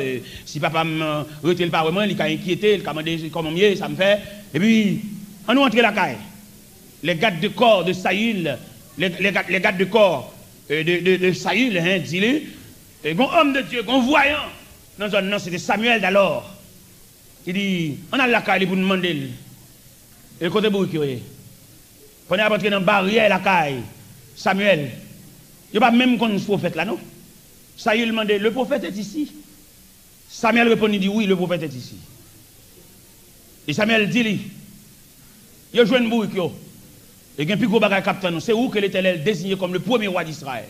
si papa me retire pas vraiment, il a inquiété, il a demandé comment mieux ça me fait et puis on nous entre la caille. Les gardes de corps de Saül, les gardes de corps de Saül, hein, dis-le, un homme de Dieu, un voyant, non, c'était Samuel d'alors. Il dit, on a la caille pour nous demander, et le côté bourrique, pendant qu'on est dans la barrière, la caille, Samuel, il n'y a pas même qu'on prophète là, non? Saül demandait, le prophète est ici. Samuel répond, il dit, oui, le prophète est ici. Et Samuel dit, il a joué une bourrique, et il y a un plus gros bagage capitaine, c'est où que l'Éternel désigné comme le premier roi d'Israël.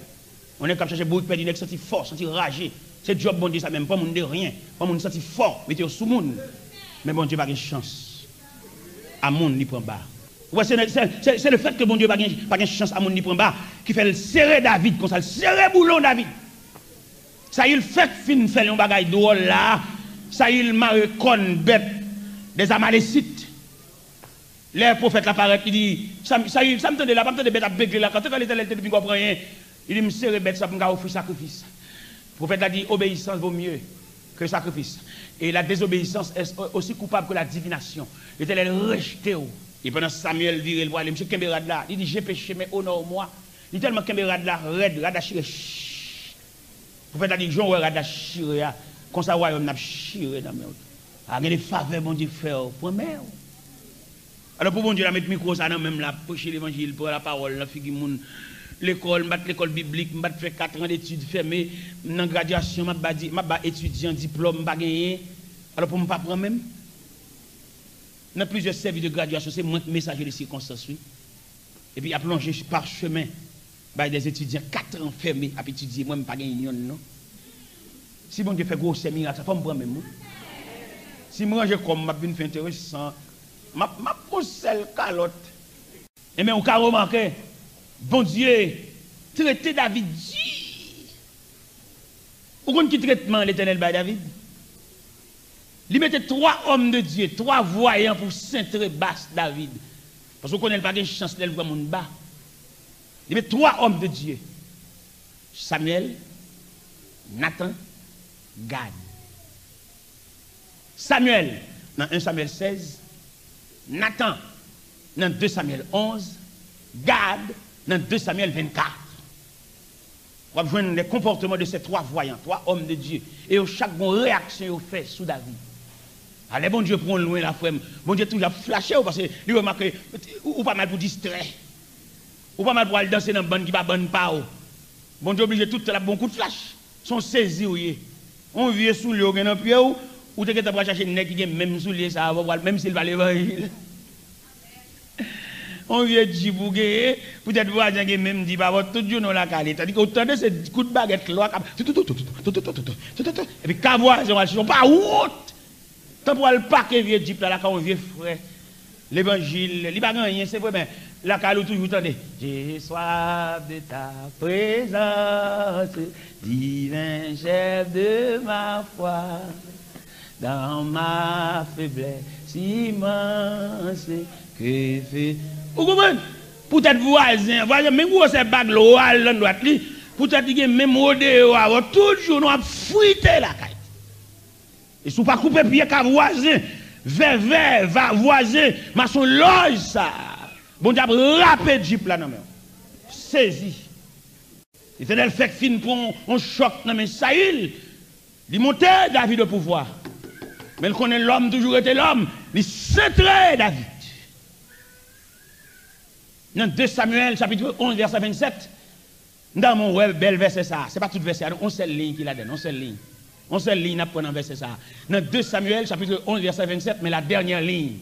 On est comme chercher bourrique, perdu, il senti fort, senti ragé. C'est Job, bon Dieu, ça même, pas mon de rien, pas mon senti fort, mettez au sous-monde. Mais bon Dieu, pas de chance. À monde, il prend bas. Ouais, c'est le fait que bon Dieu n'a pas de chance à mon ni prend bas qui fait le serrer David, comme ça, le serrer boulon David. Ça, il fait fin faire un bagage drôle là. Ça, il m'a con bête des Amalécites. Les prophètes l'apparaît, il dit, ça me tente là, pas me tente bête à bégler là. Quand l'Éternel te dit, comprend rien, il dit, me serrer bête, ça me offrir sacrifice. Le prophète a dit, obéissance vaut mieux que le sacrifice. Et la désobéissance est aussi coupable que la divination. L'Éternel rejeté. Et pendant Samuel dit, il voit, monsieur Kemberad là, il dit, j'ai péché, mais honore-moi. Il dit tellement Kemberad là, raide, radachiré. Le prophète a dit, Jean, radachiré, comme ça, royaume n'a chiré dans mes autres. Ah, il y a des faveurs, bon Dieu, faire, pour mère. Alors, pour bon Dieu, la mettre micro, ça, même là, pocher l'évangile, pour la parole, la figure, l'école, l'école biblique, je fait 4 ans d'études fermées, dans la graduation, je suis étudiant, diplôme, je gagné. Alors, pour ne pas prendre même. Dans plusieurs services de graduation, c'est moins messager de circonstances. Et puis, à plonger par chemin, des étudiants 4 ans fermés, à étudier, moi, je ne pas gagné, non. Si bon Dieu fait gros séminaire, ça ne peut pas me prendre même. Si moi, je comme, je fais intéressant, je pousse le calotte. Et bien, on a remarqué, bon Dieu, traiter David dit. Vous connaissez qui traitement l'Éternel by David? Il mettait 3 hommes de Dieu, 3 voyants pour cintrer basse David. Parce qu'on connaît pas de chance d'elle voir mon bas. Il met 3 hommes de Dieu. Samuel, Nathan, Gad. Samuel, dans 1 Samuel 16. Nathan, dans 2 Samuel 11. Gad, dans 2 Samuel 24. On va voir les comportements de ces 3 voyants, 3 hommes de Dieu. Et chaque bonne réaction qu'ils fait sous David. Allez, bon Dieu, prend loin la frère. Bon Dieu, toujours flashé, parce que lui remarque, ou pas mal pour distraire. Ou pas mal pour aller danser dans une bande qui va bonne pas. Bon Dieu, obligé tout la bon coup de flash. Sont saisis, oui. On vient sous le haut, dans pied, ou tu vas chercher un nez qui est même sous les ça, même s'il va l'évangile. on vient de Djibouti, peut-être voisin qui même dit, bah, tout le jour, on l'a calé. C'est-à-dire qu'autant de ces coups de baguette, là, et puis, quand voisin, ils sont pas route. Tant pour le paquet vieux Djibouti, là, quand on vient frère, l'évangile, il n'y a pas rien, c'est vrai, mais la calou toujours tendez. J'ai soif de ta présence, divin chef de ma foi, dans ma faiblesse immense, que fait. Vous comprenez? Peut-être voisin, même si c'est bague l'oral, peut-être que même au dehors, toujours nous avons fruité la caille. Et si vous ne pas couper pied qu'à voisin, vers, va voisin, mais son loge ça. Bon Dieu, rapide Jeep là, non, mais. Saisi. Et c'est le fait que fin pour un choc, non, mais Saül, il montait David au pouvoir. Mais il connaît l'homme, toujours été l'homme, il centrait David. Dans 2 Samuel, chapitre 11, verset 27, dans mon web, bel verset ça. Ce n'est pas tout verset, on seule ligne qu'il a donné, on seule ligne. On seule ligne, n'a pas dans verset ça. Dans 2 Samuel, chapitre 11, verset 27, mais la dernière ligne.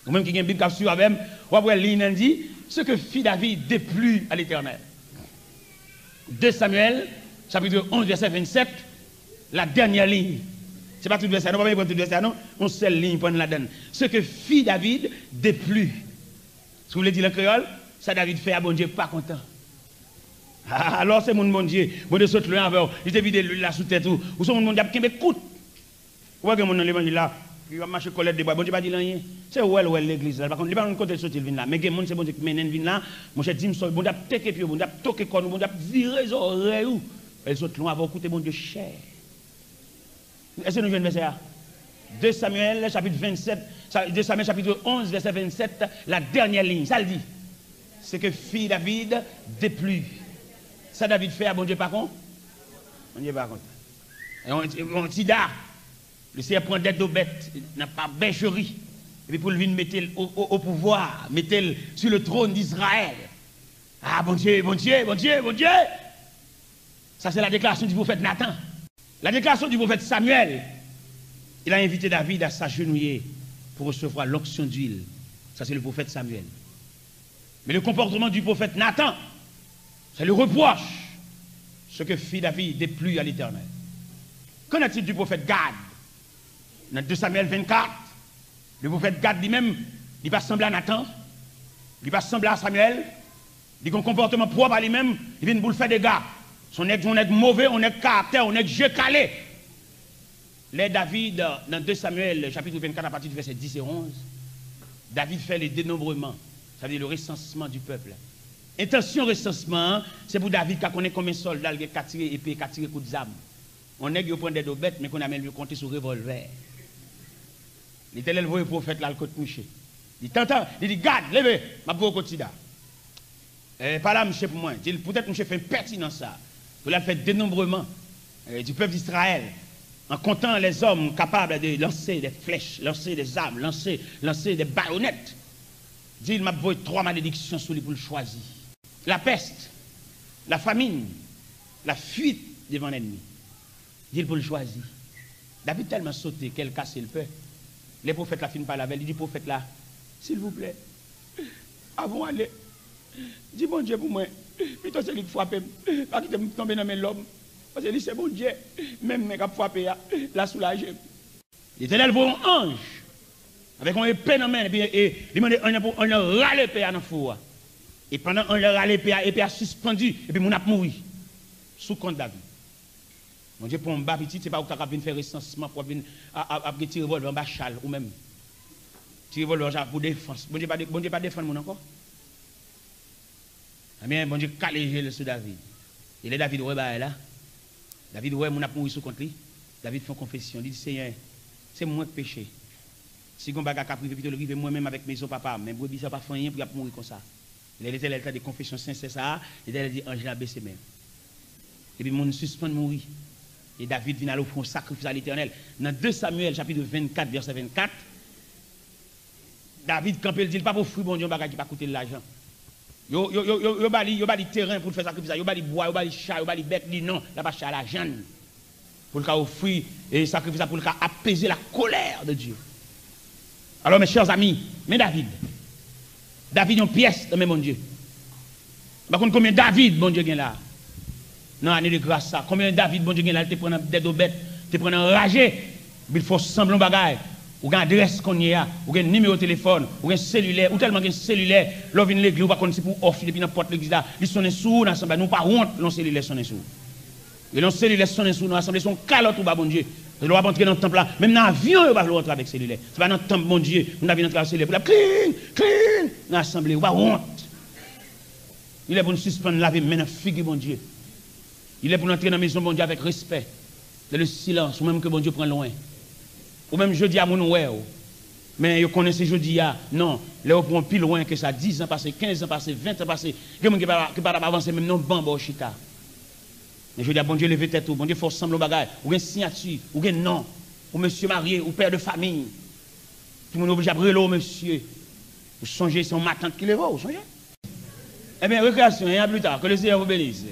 Ou même qui a une Bible qui a même, ou après ligne dit, ce que fit David déplut à l'Éternel. 2 Samuel, chapitre 11, verset 27, la dernière ligne. Ce n'est pas tout verset, non, pas tout verset, non, on seule ligne pour la donne. Ce que fit David déplut. Si vous voulez dire le créole, ça David fait à bon Dieu pas content. Ah, alors c'est mon bon Dieu saute loin avec il te vide l'huile là sous tête ou son mon Dieu qui m'écoute. Vous voyez mon l'évangile là, il va marcher colère de bois, bon Dieu pas dit rien. C'est où l'église là, par contre il va côté sortir vin là, mais que mon c'est bon Dieu qui mène vin là, mon cher dit me bon Dieu teke pied, bon Dieu toquer corps, bon Dieu virer les oreilles ou elle saute loin avec écouter mon Dieu cher. Est-ce que nous venons verset là? 2 Samuel chapitre 27, 2 Samuel chapitre 11 verset 27, la dernière ligne, ça le dit. C'est que fit David déplut. Ça David fait à bon Dieu pas contre? Bon Dieu pas contre. Et on dit là, le Seigneur prend des bêtes, n'a pas bergerie. Et puis pour le venir mettre au pouvoir, mettre sur le trône d'Israël. Ah bon Dieu, bon Dieu, bon Dieu, bon Dieu. Ça c'est la déclaration du prophète Nathan. La déclaration du prophète Samuel. Il a invité David à s'agenouiller pour recevoir l'onction d'huile. Ça c'est le prophète Samuel. Mais le comportement du prophète Nathan, c'est le reproche. Ce que fit David déplut à l'Éternel. Qu'en est-il du prophète Gad? Dans 2 Samuel 24, le prophète Gad lui-même, il va sembler à Nathan, il va sembler à Samuel, il a un comportement propre à lui-même, il vient pour faire des gars. On est mauvais, on est caractère, on est jeu calé. Les David, dans 2 Samuel, chapitre 24, à partir du verset 10 et 11, David fait le dénombrement, ça veut dire le recensement du peuple. Intention recensement, c'est pour David qui connaît combien de soldats qui a tiré épée, qui a tiré coup de zame. On est qui prend des bêtes, mais qu'on a même compté sur revolver. L'Éternel voit le prophète là, le côté mouché. Il t'entend, il dit, garde, levez, ma pauvre quotidien. Pas là, monsieur, pour moi. Peut-être monsieur fait pertinent ça. Pour la faire dénombrement du peuple d'Israël, en comptant les hommes capables de lancer des flèches, lancer des armes, lancer des baïonnettes. Il m'a envoyé 3 malédictions sur lui pour le choisir. La peste, la famine, la fuite devant l'ennemi. Il pour le choisir. David tellement sauté qu'elle casse le peu. Les prophètes la finissent par la veille. Il dit, prophète là, s'il vous plaît, avant d'aller, dis bon Dieu pour moi, plutôt c'est lui qui frappe, pas qu'il me tombe dans l'homme. Parce que c'est bon Dieu, même mes qui frappent, la soulage. L'Éternel voit un ange, avec un épée dans la main, et il demande on a râlé l'épée dans le four. Et pendant qu'on a râlé l'épée a suspendu, et puis on a mouru. Sous compte David. Mon Dieu, pour un bas petit, c'est pas où tu as venir faire recensement pour venir à tirer revolver en bas châle ou même. Tirer revolver pour défense. Bon Dieu, pas défendre mon encore. Eh bien, bon Dieu, calé sur David. Il est David, ouais, bah là. David, ouais, mon a mouru sous compte lui. David fait une confession. Il dit, Seigneur, c'est moi qui péché. Si on bagarre a privé, puis le moi-même avec mes papa, mais brebis ça pas fait rien pour mourir comme ça. Il était là des confessions sincères ça, il a dit ange a baissé même. Et puis mon suspend mourir. Et David vient à l'offrir un sacrifice à l'Éternel. Dans 2 Samuel chapitre 24 verset 24, David quand il dit pas pour fruit bon Dieu bagarre qui pas coûter de l'argent. Yo bali terrain pour faire sacrifice, yo bali bois, yo bali chat, yo bali bête, dit non, là pas chat l'argent. Pour le cas offrir et sacrifice pour le cas apaiser la colère de Dieu. Alors mes chers amis, mais David, David une pièce dans mon Dieu. Par contre, combien David, bon Dieu, gagne là? Non, année de grâce, ça. Combien David, bon Dieu, gagne là? Tu prends des bêtes, tu prends enragé. Il faut sembler bagaille. Ou une adresse qu'on y a, ou un numéro de téléphone, ou un cellulaire, ou tellement un cellulaire, l'on vient l'église, ou pas qu'on c'est pour offrir, depuis n'importe l'église là, ils sont sous l'assemblée, nous pas honte, l'on cellulaire sont sous. Et l'on cellulaire sont sous, nous l'assemblée sont calottes ou pas bon Dieu. Nous va rentrer dans le temple là, même dans l'avion, on va rentrer avec cellulaire. C'est pas dans le temple, mon Dieu, nous avons rentré avec cellulaire, pour la clean, dans l'assemblée, ou pas honte. Il est pour nous suspendre la vie, maintenant, figue, mon Dieu. Il est pour nous entrer dans la maison, mon Dieu, avec respect, dans le silence, ou même que mon Dieu prend loin. Ou même jeudi à mon ouais. Mais vous connaissez jeudi à non, là on prend plus loin que ça 10 ans passé, 15 ans passé, 20 ans passé, que mon qui pas avancer même non bambo chita. Mais je dis à bon Dieu lever tête ou bon Dieu faut sembler bagage, ou une signature, ou un nom, ou monsieur marié, ou père de famille. Tout le monde obligé à brûler monsieur. Vous songez c'est ma tante qui le voit, vous songez? Eh bien récréation, il y a plus tard que le Seigneur vous bénisse.